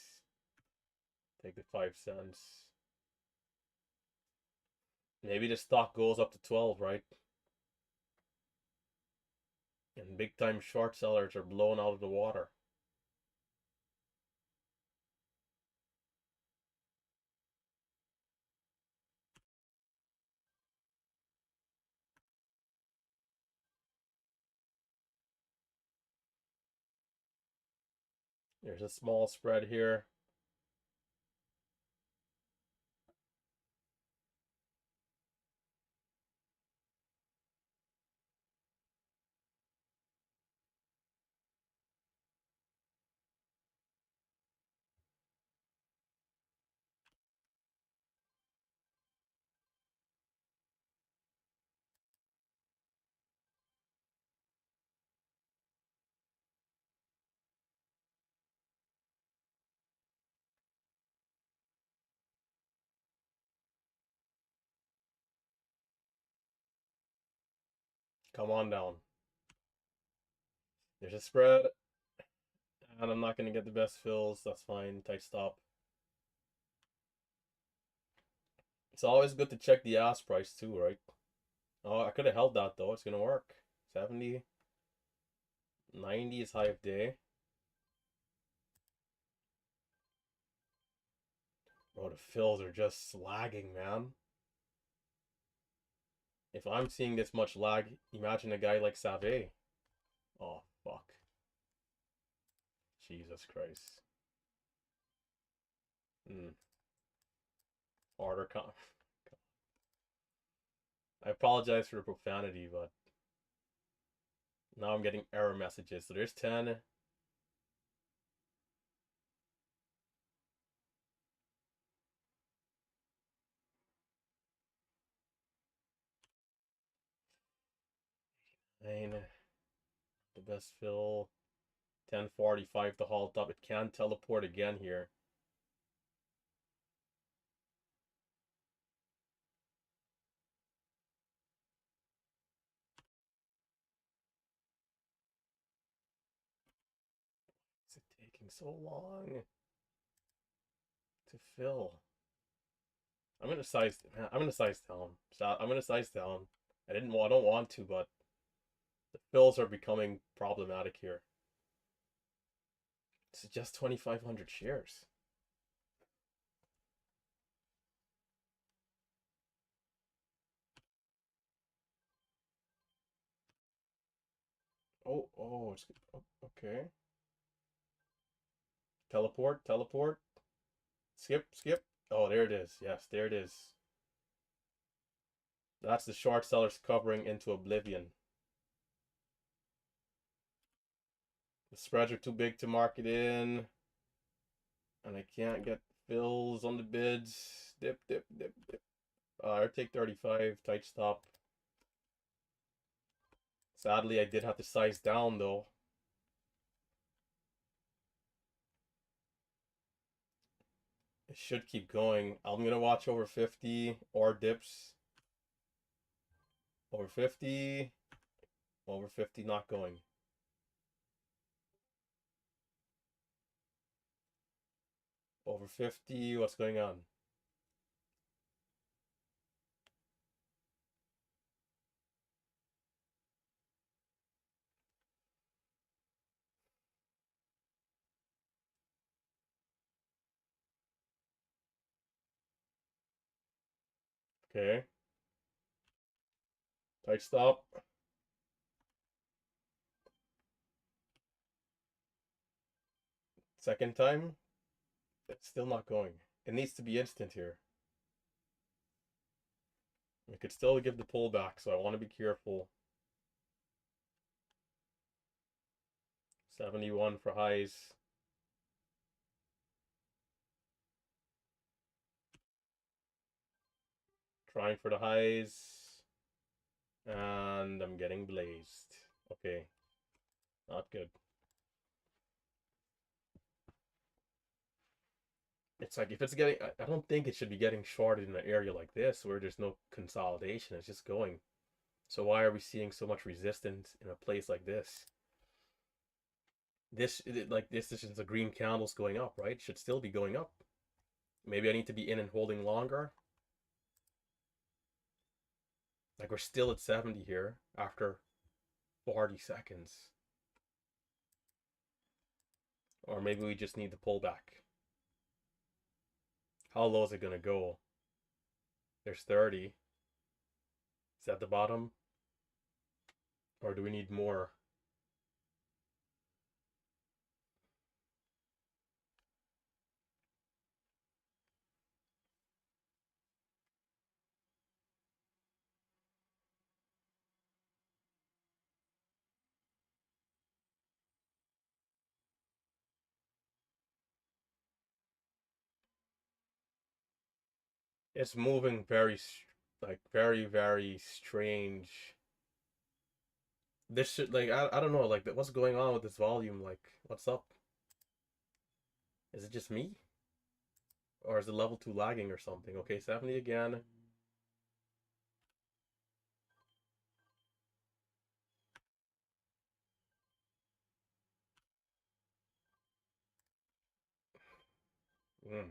Take the 5 cents. Maybe the stock goes up to 12, right? And big time short sellers are blown out of the water. There's a small spread here. Come on down. There's a spread. And I'm not going to get the best fills. That's fine. Tight stop. It's always good to check the ask price too, right? Oh, I could have held that though. It's going to work. 70. 90 is high of day. Bro, the fills are just lagging, man. If I'm seeing this much lag, imagine a guy like Save. Oh, fuck. Jesus Christ. Order con. I apologize for the profanity, but now I'm getting error messages. So there's 10. Nine. The best fill. 1045 to halt up. It can teleport again here. Is it taking so long to fill? I'm gonna size. I'm gonna size down. I'm gonna size down. I don't want to, but the fills are becoming problematic here. This is just 2,500 shares. Oh, it's okay. Teleport. Skip. Oh, there it is. Yes, there it is. That's the short sellers covering into oblivion. The spreads are too big to market in. And I can't get fills on the bids. Dip. I take 35, tight stop. Sadly, I did have to size down though. It should keep going. I'm gonna watch over 50 or dips. Over 50. Over 50, not going. Over 50, what's going on? Okay. Tight stop. Second time. It's still not going. It needs to be instant here. We could still give the pullback, so I want to be careful. 71 for highs. Trying for the highs. And I'm getting blazed. Okay. Not good. It's like if it's getting, I don't think it should be getting shorted in an area like this where there's no consolidation. It's just going. So why are we seeing so much resistance in a place like this? This is just a green candles going up, right? It should still be going up. Maybe I need to be in and holding longer. Like we're still at 70 here after 40 seconds. Or maybe we just need to pull back. How low is it going to go? There's 30. Is that the bottom? Or do we need more? It's moving very, like, very, very strange. This should, like, I don't know, like, what's going on with this volume? Like, what's up? Is it just me? Or is the level 2 lagging or something? Okay, 70 again. Mm.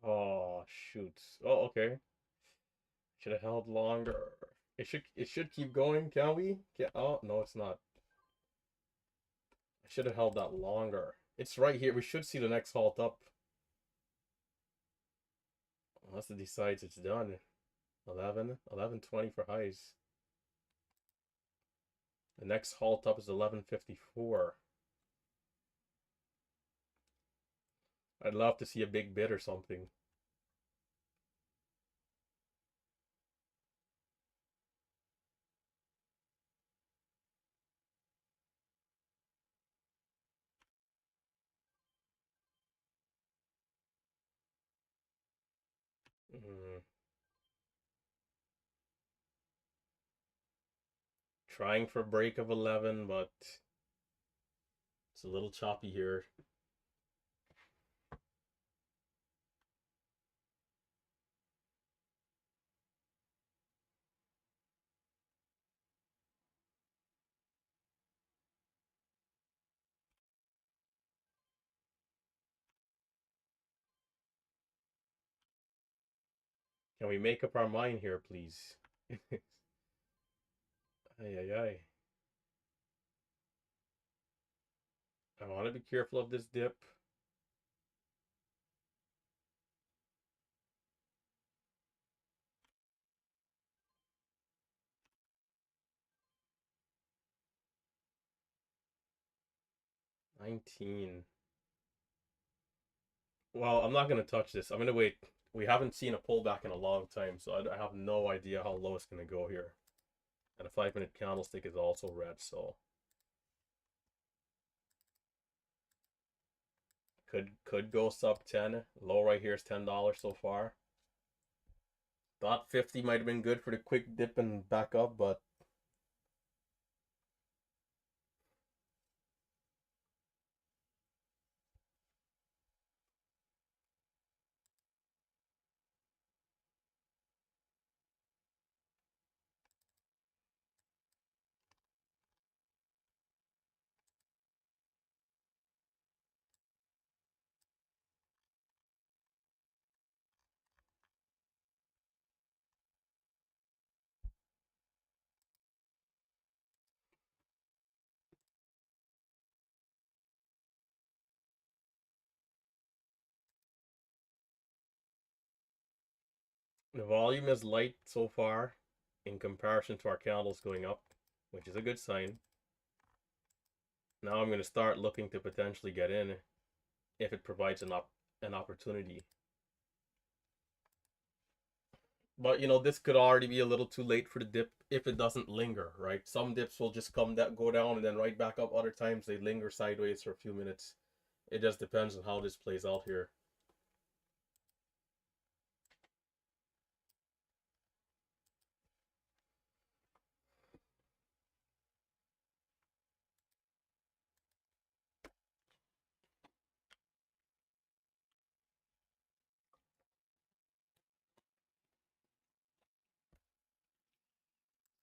Oh, shoot. Oh, okay. Should have held longer. It should keep going, can we? Yeah, oh, no, it's not. I should have held that longer. It's right here. We should see the next halt up. Unless it decides it's done. 11, 11:20 for highs. The next halt up is 11:54. I'd love to see a big bid or something. Mm. Trying for a break of 11, but it's a little choppy here. Can we make up our mind here, please? Ay, ay, ay. I want to be careful of this dip. 19. Well, I'm not going to touch this. I'm going to wait. We haven't seen a pullback in a long time, so I have no idea how low it's going to go here. And a 5-minute candlestick is also red, so could go sub 10. Low right here is $10 so far. Thought 50 might have been good for the quick dip and back up, but the volume is light so far in comparison to our candles going up, which is a good sign. Now I'm going to start looking to potentially get in if it provides an opportunity. But you know, this could already be a little too late for the dip if it doesn't linger, right? Some dips will just come that go down and then right back up. Other times they linger sideways for a few minutes. It just depends on how this plays out here.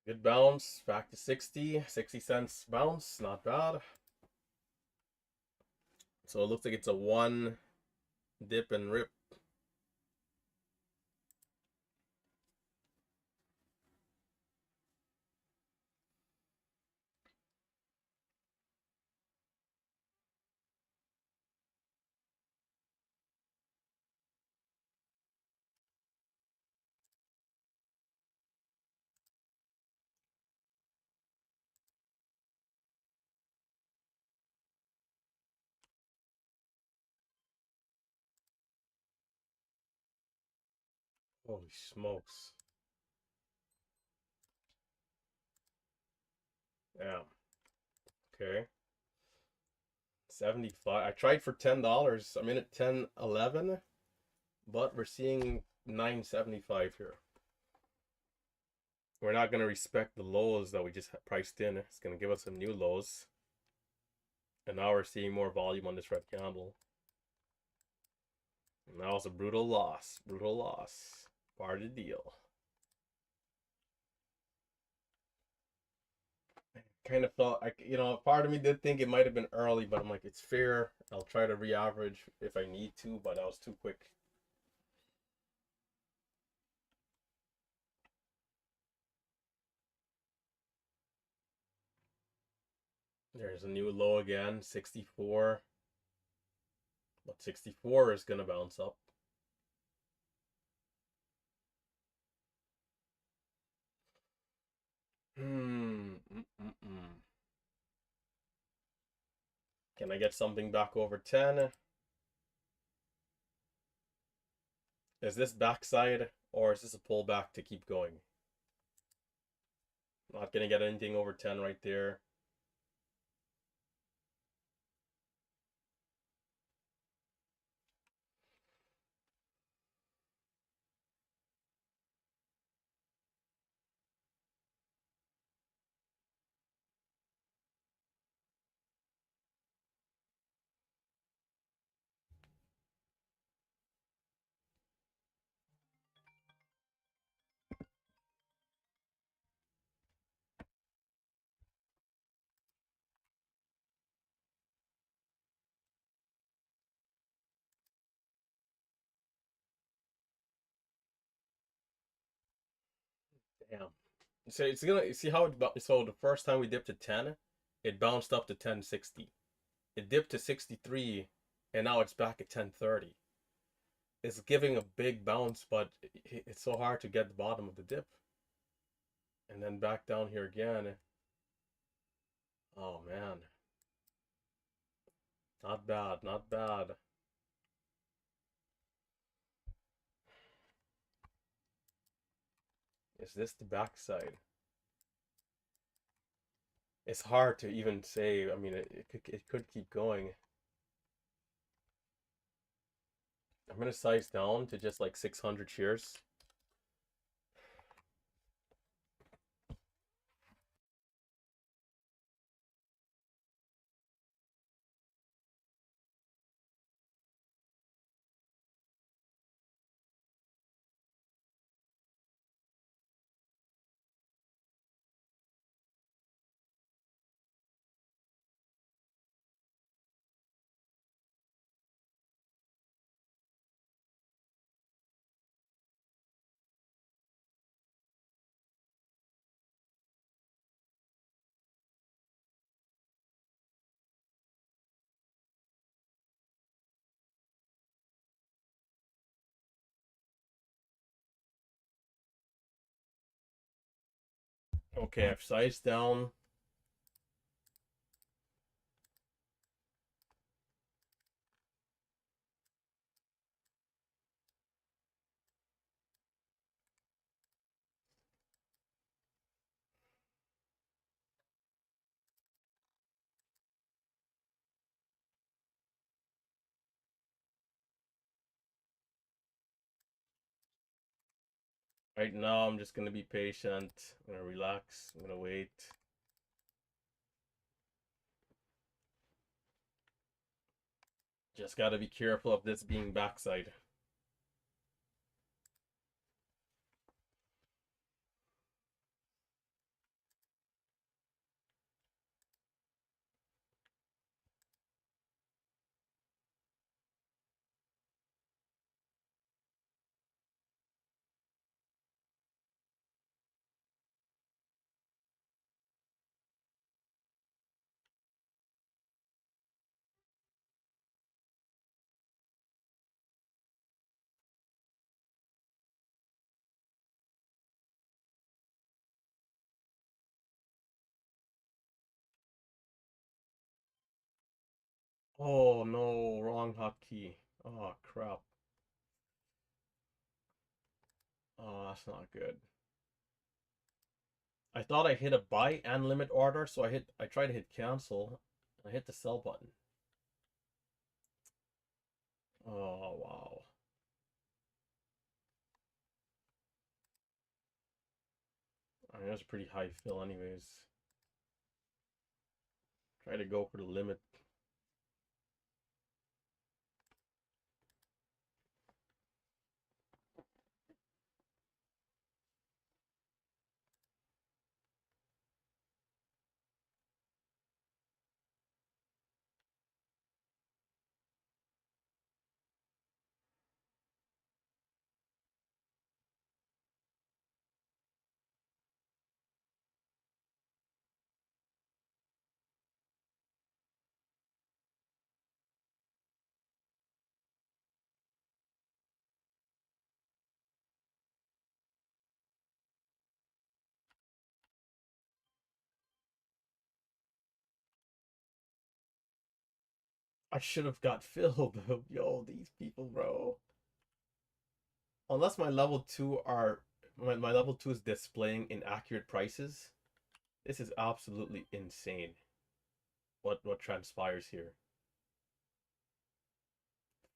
Good bounce, back to 60 cents bounce, not bad. So it looks like it's a one dip and rip. Holy smokes. Yeah. Okay. 75. I tried for $10. I'm in at 10.11, but we're seeing 9.75 here. We're not going to respect the lows that we just priced in. It's going to give us some new lows. And now we're seeing more volume on this red candle. And that was a brutal loss. Brutal loss. Part of the deal. Kind of felt like, you know, part of me did think it might have been early, but I'm like, it's fair. I'll try to re-average if I need to, but I was too quick. There's a new low again, 64. But 64 is going to bounce up. Can I get something back over 10? Is this backside or is this a pullback to keep going? Not going to get anything over 10 right there. Damn. So it's gonna see how it, so the first time we dipped to 10, it bounced up to 1060. It dipped to 63 and now it's back at 1030. It's giving a big bounce, but it's so hard to get the bottom of the dip. And then back down here again. Oh man. Not bad, not bad. Is this the backside? It's hard to even say. I mean, it could keep going. I'm gonna size down to just like 600 shares. Okay, I've sized down. Right now, I'm just gonna be patient. I'm gonna relax. I'm gonna wait. Just gotta be careful of this being backside. Oh no, wrong hotkey. Oh crap. Oh, that's not good. I thought I hit a buy and limit order, so I tried to hit cancel. I hit the sell button. Oh wow. I mean, that's a pretty high fill anyways. Try to go for the limit. I should have got filled. Yo, these people, bro. Unless my level two is displaying inaccurate prices. This is absolutely insane. What transpires here?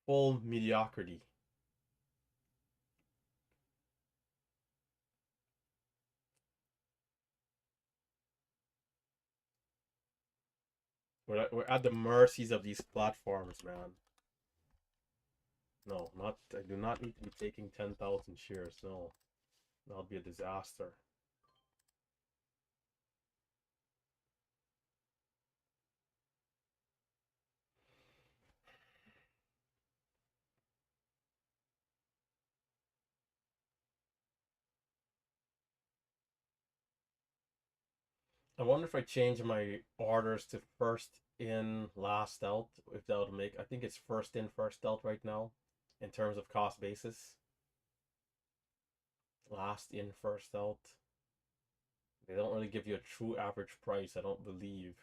Full mediocrity. We're at the mercies of these platforms, man. No, not I do not need to be taking 10,000 shares. No, that'll be a disaster. I wonder if I change my orders to first in, last out, if that would make. I think it's first in, first out right now, in terms of cost basis. Last in, first out. They don't really give you a true average price, I don't believe.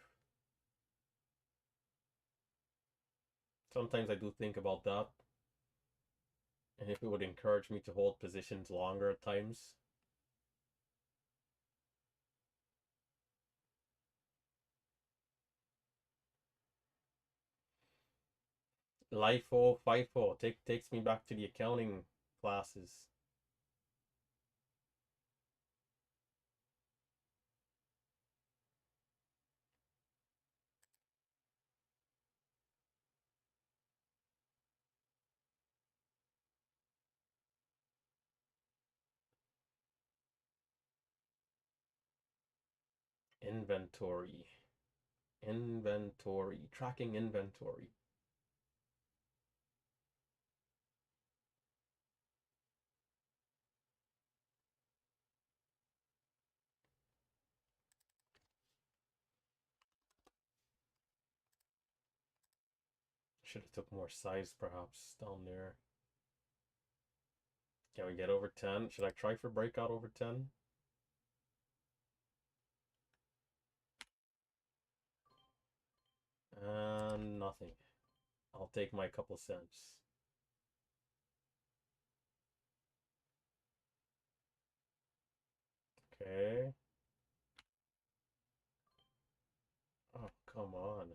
Sometimes I do think about that, and if it would encourage me to hold positions longer at times. LIFO, FIFO, takes me back to the accounting classes. Inventory. Inventory. Tracking inventory. Should have took more size perhaps down there. Can we get over 10? Should I try for breakout over 10? And nothing. I'll take my couple cents. Okay. Oh, come on.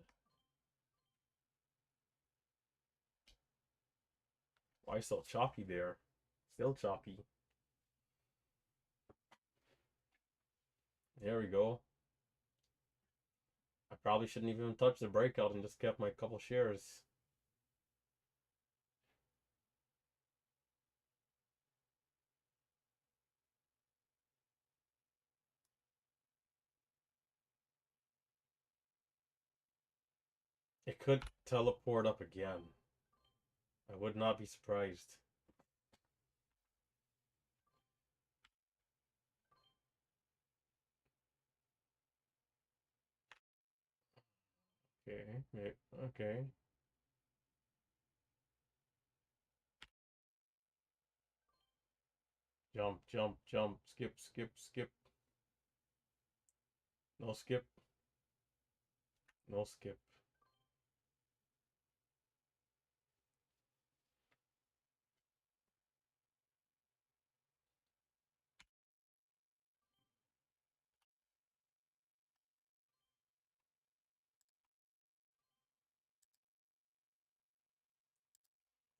Why so choppy there? Still choppy. There we go. I probably shouldn't even touch the breakout and just kept my couple shares. It could teleport up again. I would not be surprised. Okay, okay. Jump, jump, jump, skip, skip, skip. No skip. No skip.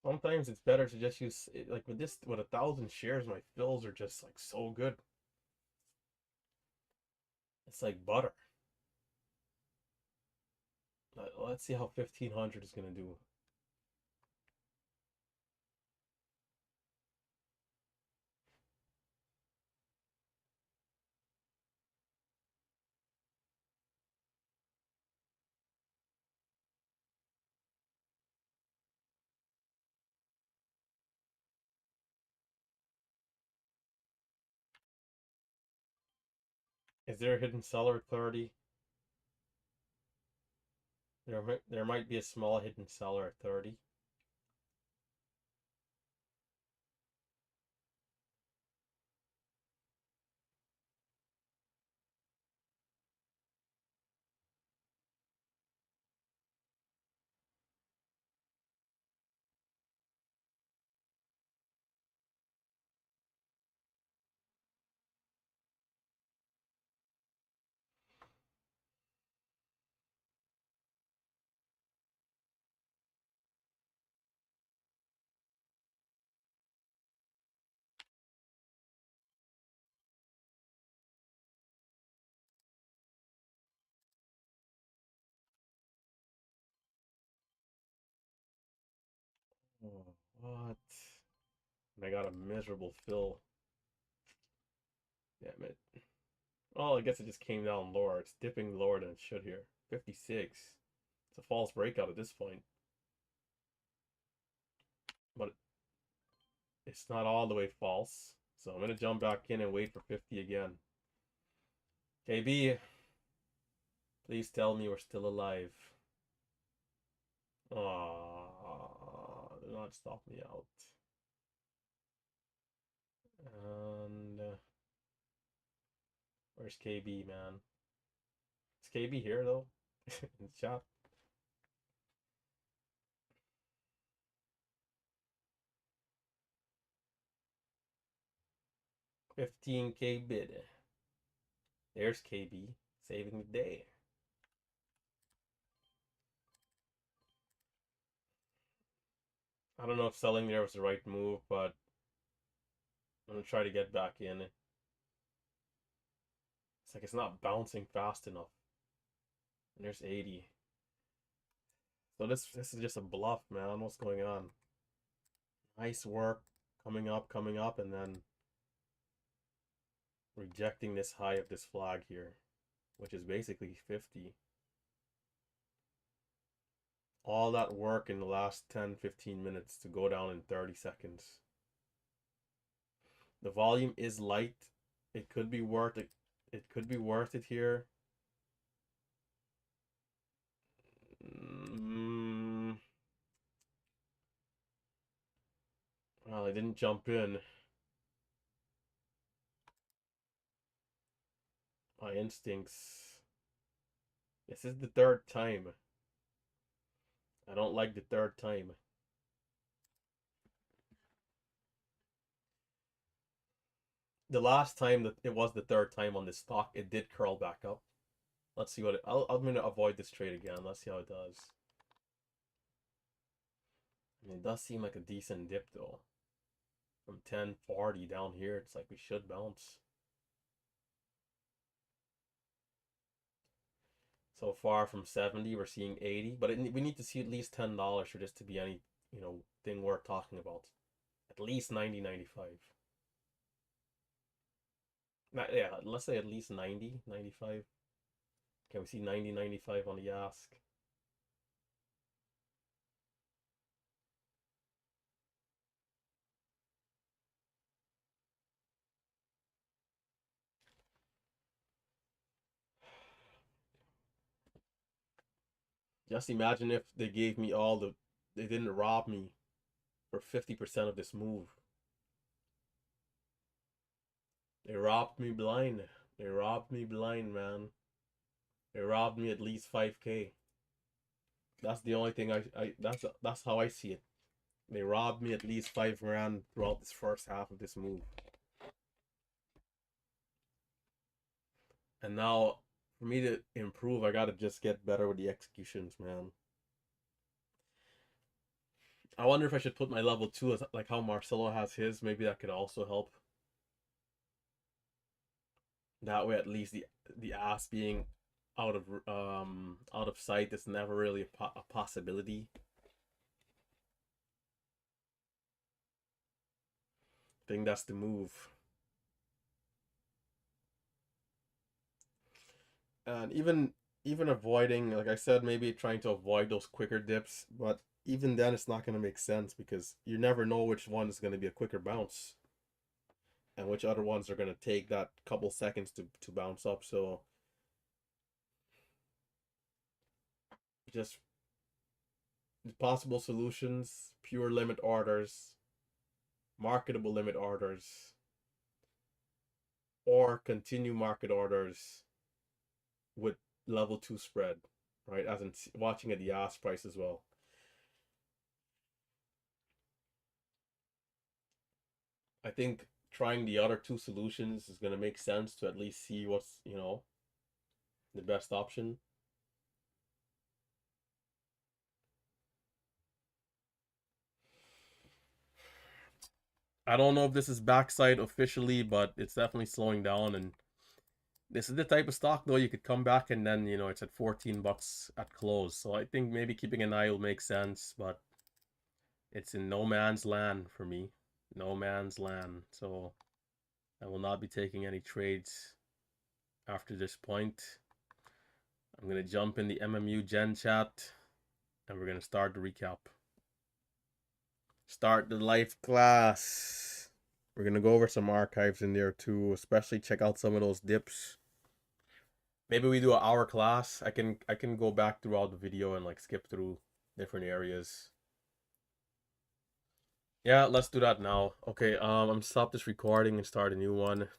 Sometimes it's better to just use like with this with 1,000 shares, my fills are just like so good. It's like butter. Let's see how 1,500 is gonna do. Is there a hidden seller at 30? There might be a small hidden seller at 30. Oh, what? And I got a miserable fill. Damn it. Oh, I guess it just came down lower. It's dipping lower than it should here. 56. It's a false breakout at this point. But it's not all the way false. So I'm going to jump back in and wait for 50 again. KB, please tell me we're still alive. Aww, do not stop me out. And where's KB, man? Is KB here though? In the chat. 15K bid. There's KB saving the day. I don't know if selling there was the right move, but I'm gonna try to get back in. It's like it's not bouncing fast enough. And there's 80. So this is just a bluff, man. What's going on? Nice work coming up, and then rejecting this high of this flag here, which is basically 50. All that work in the last 10-15 minutes to go down in 30 seconds. The volume is light. It could be worth it. It could be worth it here. Well, I didn't jump in. My instincts. This is the third time. I don't like the third time. The last time that it was the third time on this stock, it did curl back up. Let's see what it, I'm gonna avoid this trade again. Let's see how it does. I mean, it does seem like a decent dip though. From 1040 down here, it's like we should bounce. So far from 70, we're seeing 80, but we need to see at least $10 for this to be any, thing worth talking about. At least 90, 95. Yeah, let's say at least 90, 95. Can we see 90, 95 on the ask? Just imagine if they gave me they didn't rob me for 50% of this move. They robbed me blind. They robbed me blind, man. They robbed me at least 5K. That's the only thing that's how I see it. They robbed me at least 5 grand throughout this first half of this move. And now for me to improve, I gotta just get better with the executions, man. I wonder if I should put my level 2 as like how Marcelo has his. Maybe that could also help. That way, at least the ass being out of sight is never really a possibility. I think that's the move. And even avoiding, like I said, maybe trying to avoid those quicker dips, but even then it's not going to make sense because you never know which one is going to be a quicker bounce and which other ones are going to take that couple seconds to bounce up. So just possible solutions: pure limit orders, marketable limit orders, or continue market orders with level 2 spread, right? As in watching at the ask price as well. I think trying the other two solutions is going to make sense to at least see what's, the best option. I don't know if this is backside officially, but it's definitely slowing down. And this is the type of stock, though, you could come back and then, it's at 14 bucks at close. So I think maybe keeping an eye will make sense, but it's in no man's land for me. No man's land. So I will not be taking any trades after this point. I'm going to jump in the MMU Gen chat and we're going to start the recap. Start the life class. We're going to go over some archives in there too, especially check out some of those dips. Maybe we do an hour class. I can go back throughout the video and like skip through different areas. Yeah, let's do that now. Okay, I'm gonna stop this recording and start a new one.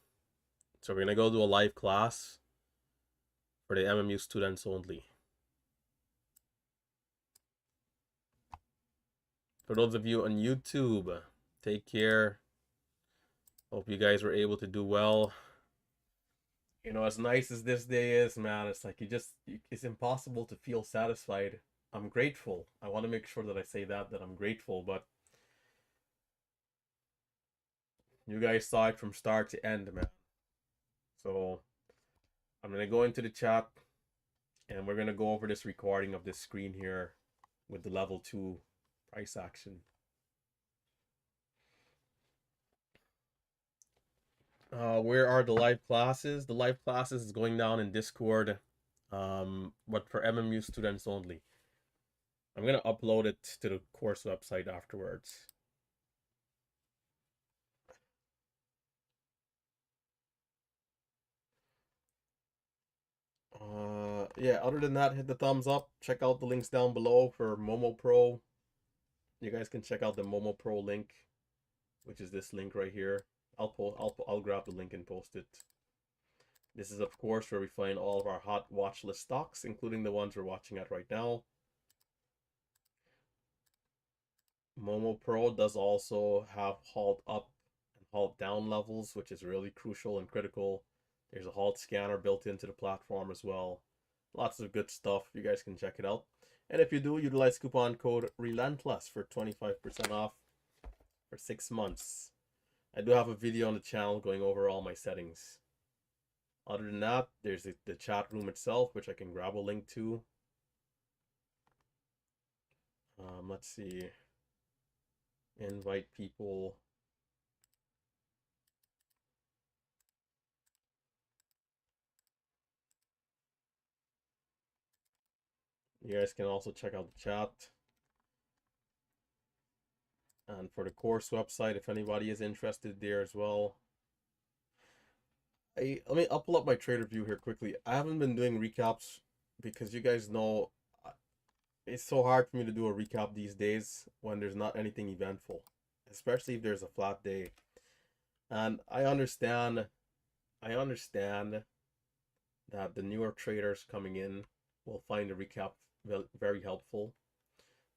So we're gonna go do a live class for the MMU students only. For those of you on YouTube, take care. Hope you guys were able to do well. You know, as nice as this day is, man, it's like it's impossible to feel satisfied. I'm grateful. I want to make sure that I say that I'm grateful, but you guys saw it from start to end, man. So I'm gonna go into the chat and we're gonna go over this recording of this screen here with the level 2 price action. Where are the live classes? The live classes is going down in Discord, but for MMU students only. I'm gonna upload it to the course website afterwards. Yeah, other than that, hit the thumbs up. Check out the links down below for Momo Pro. You guys can check out the Momo Pro link, which is this link right here. I'll grab the link and post it. This is of course where we find all of our hot watch list stocks, including the ones we're watching at right now. Momo Pro does also have halt up and halt down levels, which is really crucial and critical. There's a halt scanner built into the platform as well. Lots of good stuff. You guys can check it out. And if you do, utilize coupon code Relentless for 25% off for 6 months. I do have a video on the channel going over all my settings. Other than that, there's the chat room itself, which I can grab a link to. Let's see. Invite people. You guys can also check out the chat. And for the course website, if anybody is interested there as well. I'll pull up my trader view here quickly. I haven't been doing recaps because you guys know it's so hard for me to do a recap these days when there's not anything eventful, especially if there's a flat day. And I understand that the newer traders coming in will find the recap very helpful.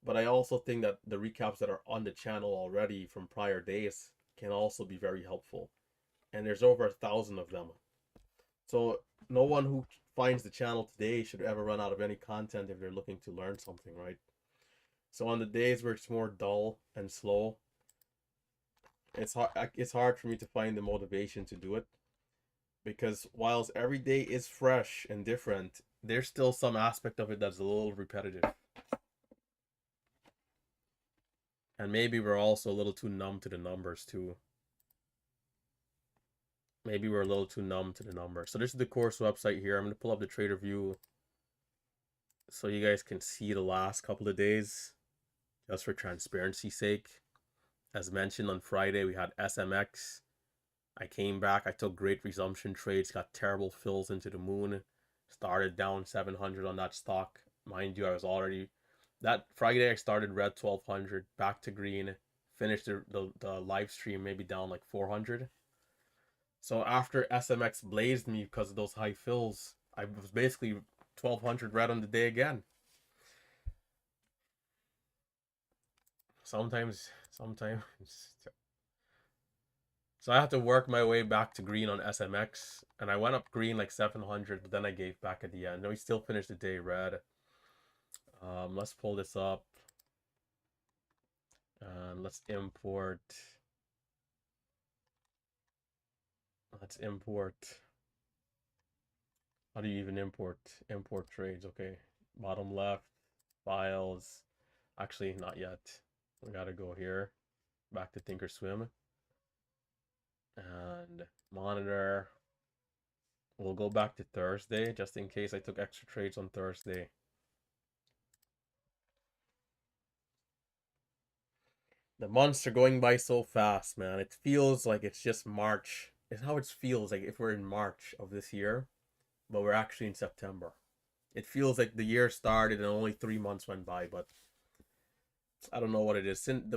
But I also think that the recaps that are on the channel already from prior days can also be very helpful. And there's over 1,000 of them. So no one who finds the channel today should ever run out of any content if they're looking to learn something, right? So on the days where it's more dull and slow, it's hard for me to find the motivation to do it. Because whilst every day is fresh and different, there's still some aspect of it that's a little repetitive. And maybe we're also a little too numb to the numbers too. Maybe we're a little too numb to the numbers. So this is the course website here. I'm going to pull up the trader view so you guys can see the last couple of days, just for transparency's sake. As mentioned on Friday, we had SMX. I came back. I took great resumption trades, got terrible fills into the moon. Started down 700 on that stock. Mind you, I was already... That Friday, I started red 1200, back to green. Finished the live stream maybe down like 400. So after SMX blazed me because of those high fills, I was basically 1200 red on the day again. Sometimes. So I had to work my way back to green on SMX, and I went up green like 700, but then I gave back at the end. No, we still finished the day red. Let's pull this up. And let's import. How do you even import trades? Okay, bottom left, files. Actually, not yet. We gotta go here, back to Thinkorswim, and monitor. We'll go back to Thursday just in case I took extra trades on Thursday. The months are going by so fast, man. It feels like it's just March. It's how it feels like if we're in March of this year, but we're actually in September. It feels like the year started and only 3 months went by, but I don't know what it is. Since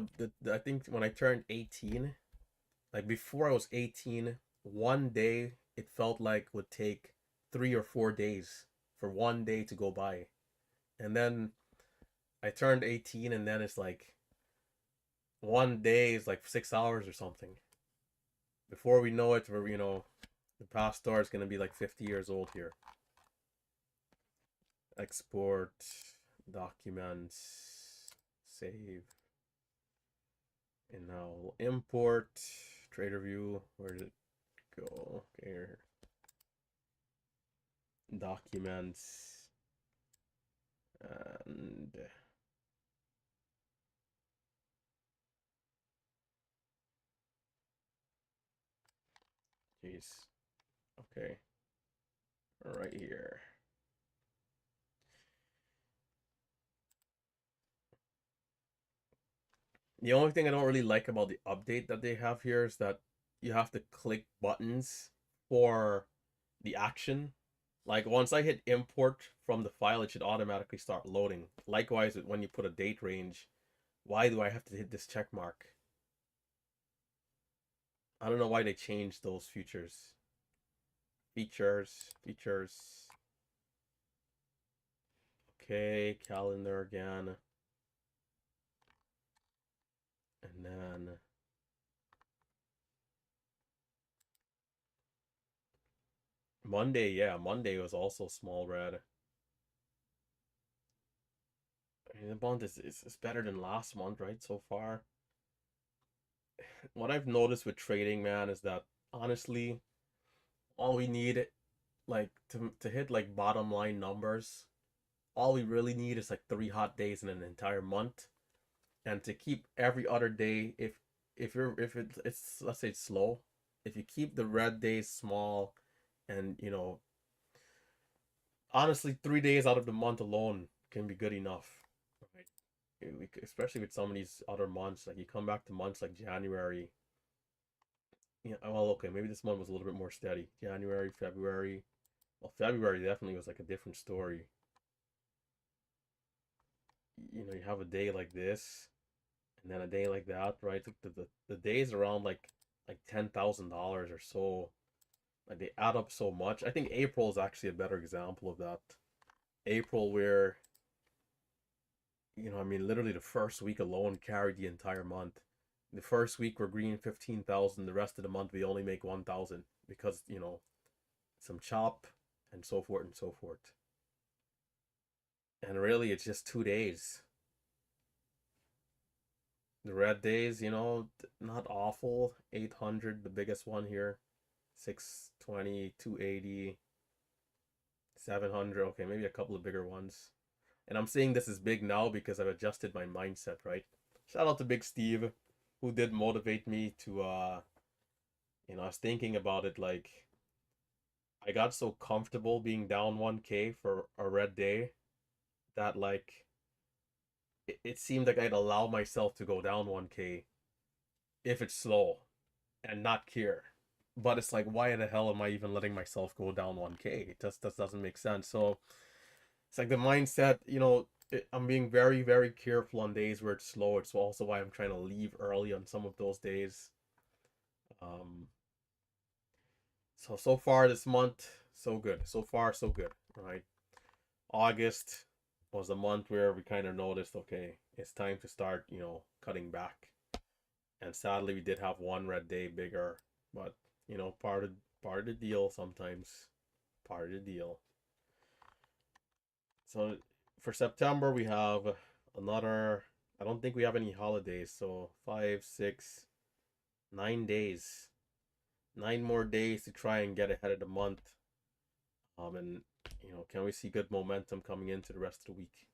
I think when I turned 18, like before I was 18, one day it felt like would take 3 or 4 days for one day to go by. And then I turned 18 and then it's like one day is like 6 hours or something. Before we know it, we're, the past star is going to be like 50 years old here. Export, documents, save. And now we'll import, trader view. Where did it go? Okay, here. Documents. And jeez. Okay. Right here. The only thing I don't really like about the update that they have here is that you have to click buttons for the action. Like once I hit import from the file, it should automatically start loading. Likewise, when you put a date range, why do I have to hit this check mark? I don't know why they changed those features. Features. Okay, calendar again. And then Monday, yeah, Monday was also small red. I mean, the month is better than last month, right? So far. What I've noticed with trading, man, is that honestly, all we need, like, to hit like bottom line numbers, all we really need is like 3 hot days in an entire month, and to keep every other day, if it's let's say it's slow, if you keep the red days small, and honestly, 3 days out of the month alone can be good enough, right? Especially with some of these other months, like you come back to months like January. Yeah, well, okay, maybe this month was a little bit more steady. January, February. Well, February definitely was like a different story. You have a day like this, and then a day like that, right? The days around like $10,000 or so, like they add up so much. I think April is actually a better example of that. April, where I mean, literally the first week alone carried the entire month. The first week we're green 15,000. The rest of the month we only make 1,000 because some chop and so forth and so forth. And really, it's just 2 days. The red days, not awful. 800, the biggest one here. 620, 280, 700. Okay, maybe a couple of bigger ones. And I'm saying this is big now because I've adjusted my mindset, right? Shout out to Big Steve, who did motivate me to, I was thinking about it, like, I got so comfortable being down 1K for a red day that, like, it seemed like I'd allow myself to go down 1K if it's slow and not care. But it's like, why the hell am I even letting myself go down 1K? It just doesn't make sense. So it's like the mindset, I'm being very, very careful on days where it's slow. It's also why I'm trying to leave early on some of those days. Um, so far this month, so good. So far, so good, right? August was a month where we kind of noticed, okay, it's time to start, cutting back. And sadly, we did have one red day bigger, but part of the deal sometimes. Part of the deal. So for September, we have another. I don't think we have any holidays, so 5, 6, 9 days, 9 more days to try and get ahead of the month. And can we see good momentum coming into the rest of the week?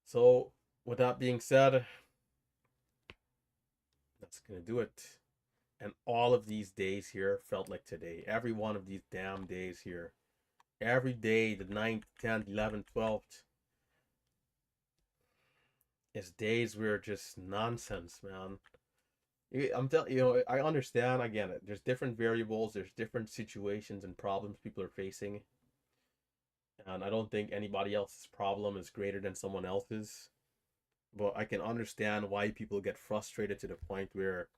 So with that being said, that's gonna do it. And all of these days here felt like today. Every one of these damn days here. Every day, the 9th, 10th, 11th, 12th, is days where just nonsense, man. I'm telling I understand. I get it. There's different variables, there's different situations and problems people are facing. And I don't think anybody else's problem is greater than someone else's. But I can understand why people get frustrated to the point where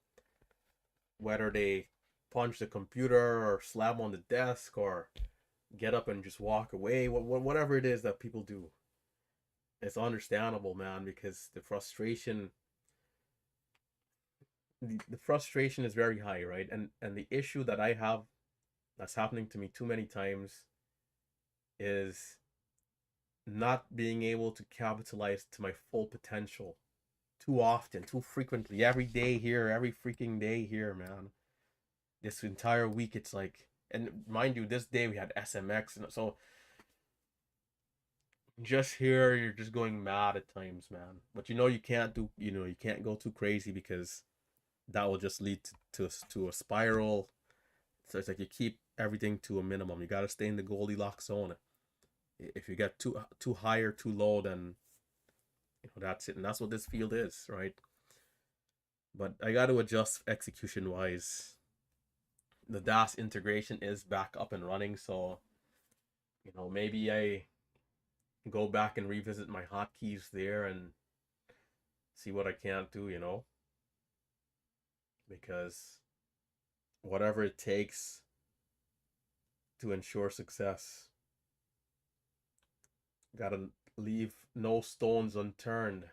whether they punch the computer or slam on the desk or get up and just walk away, whatever it is that people do. It's understandable, man, because the frustration, the frustration is very high, right? And the issue that I have that's happening to me too many times is not being able to capitalize to my full potential too often, too frequently, every day here, every freaking day here, man. This entire week, it's like, and mind you, this day we had SMX, and so just here, you're just going mad at times, man. But you can't do, you can't go too crazy because that will just lead to a spiral. So it's like you keep everything to a minimum. You got to stay in the Goldilocks zone. If you get too high or too low, then that's it, and that's what this field is, right? But I got to adjust execution wise. The DAS integration is back up and running, so maybe I go back and revisit my hotkeys there and see what I can't do, because whatever it takes to ensure success, gotta leave no stones unturned.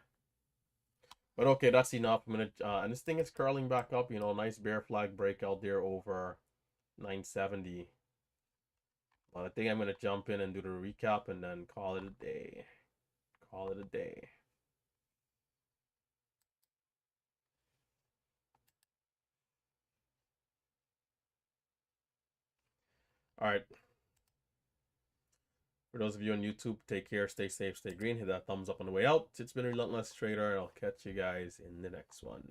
But okay, that's enough. I'm gonna and this thing is curling back up. Nice bear flag breakout there over 970. Well, I think I'm gonna jump in and do the recap and then call it a day. Call it a day. All right. For those of you on YouTube, take care, stay safe, stay green. Hit that thumbs up on the way out. It's been Relentless Trader, and I'll catch you guys in the next one.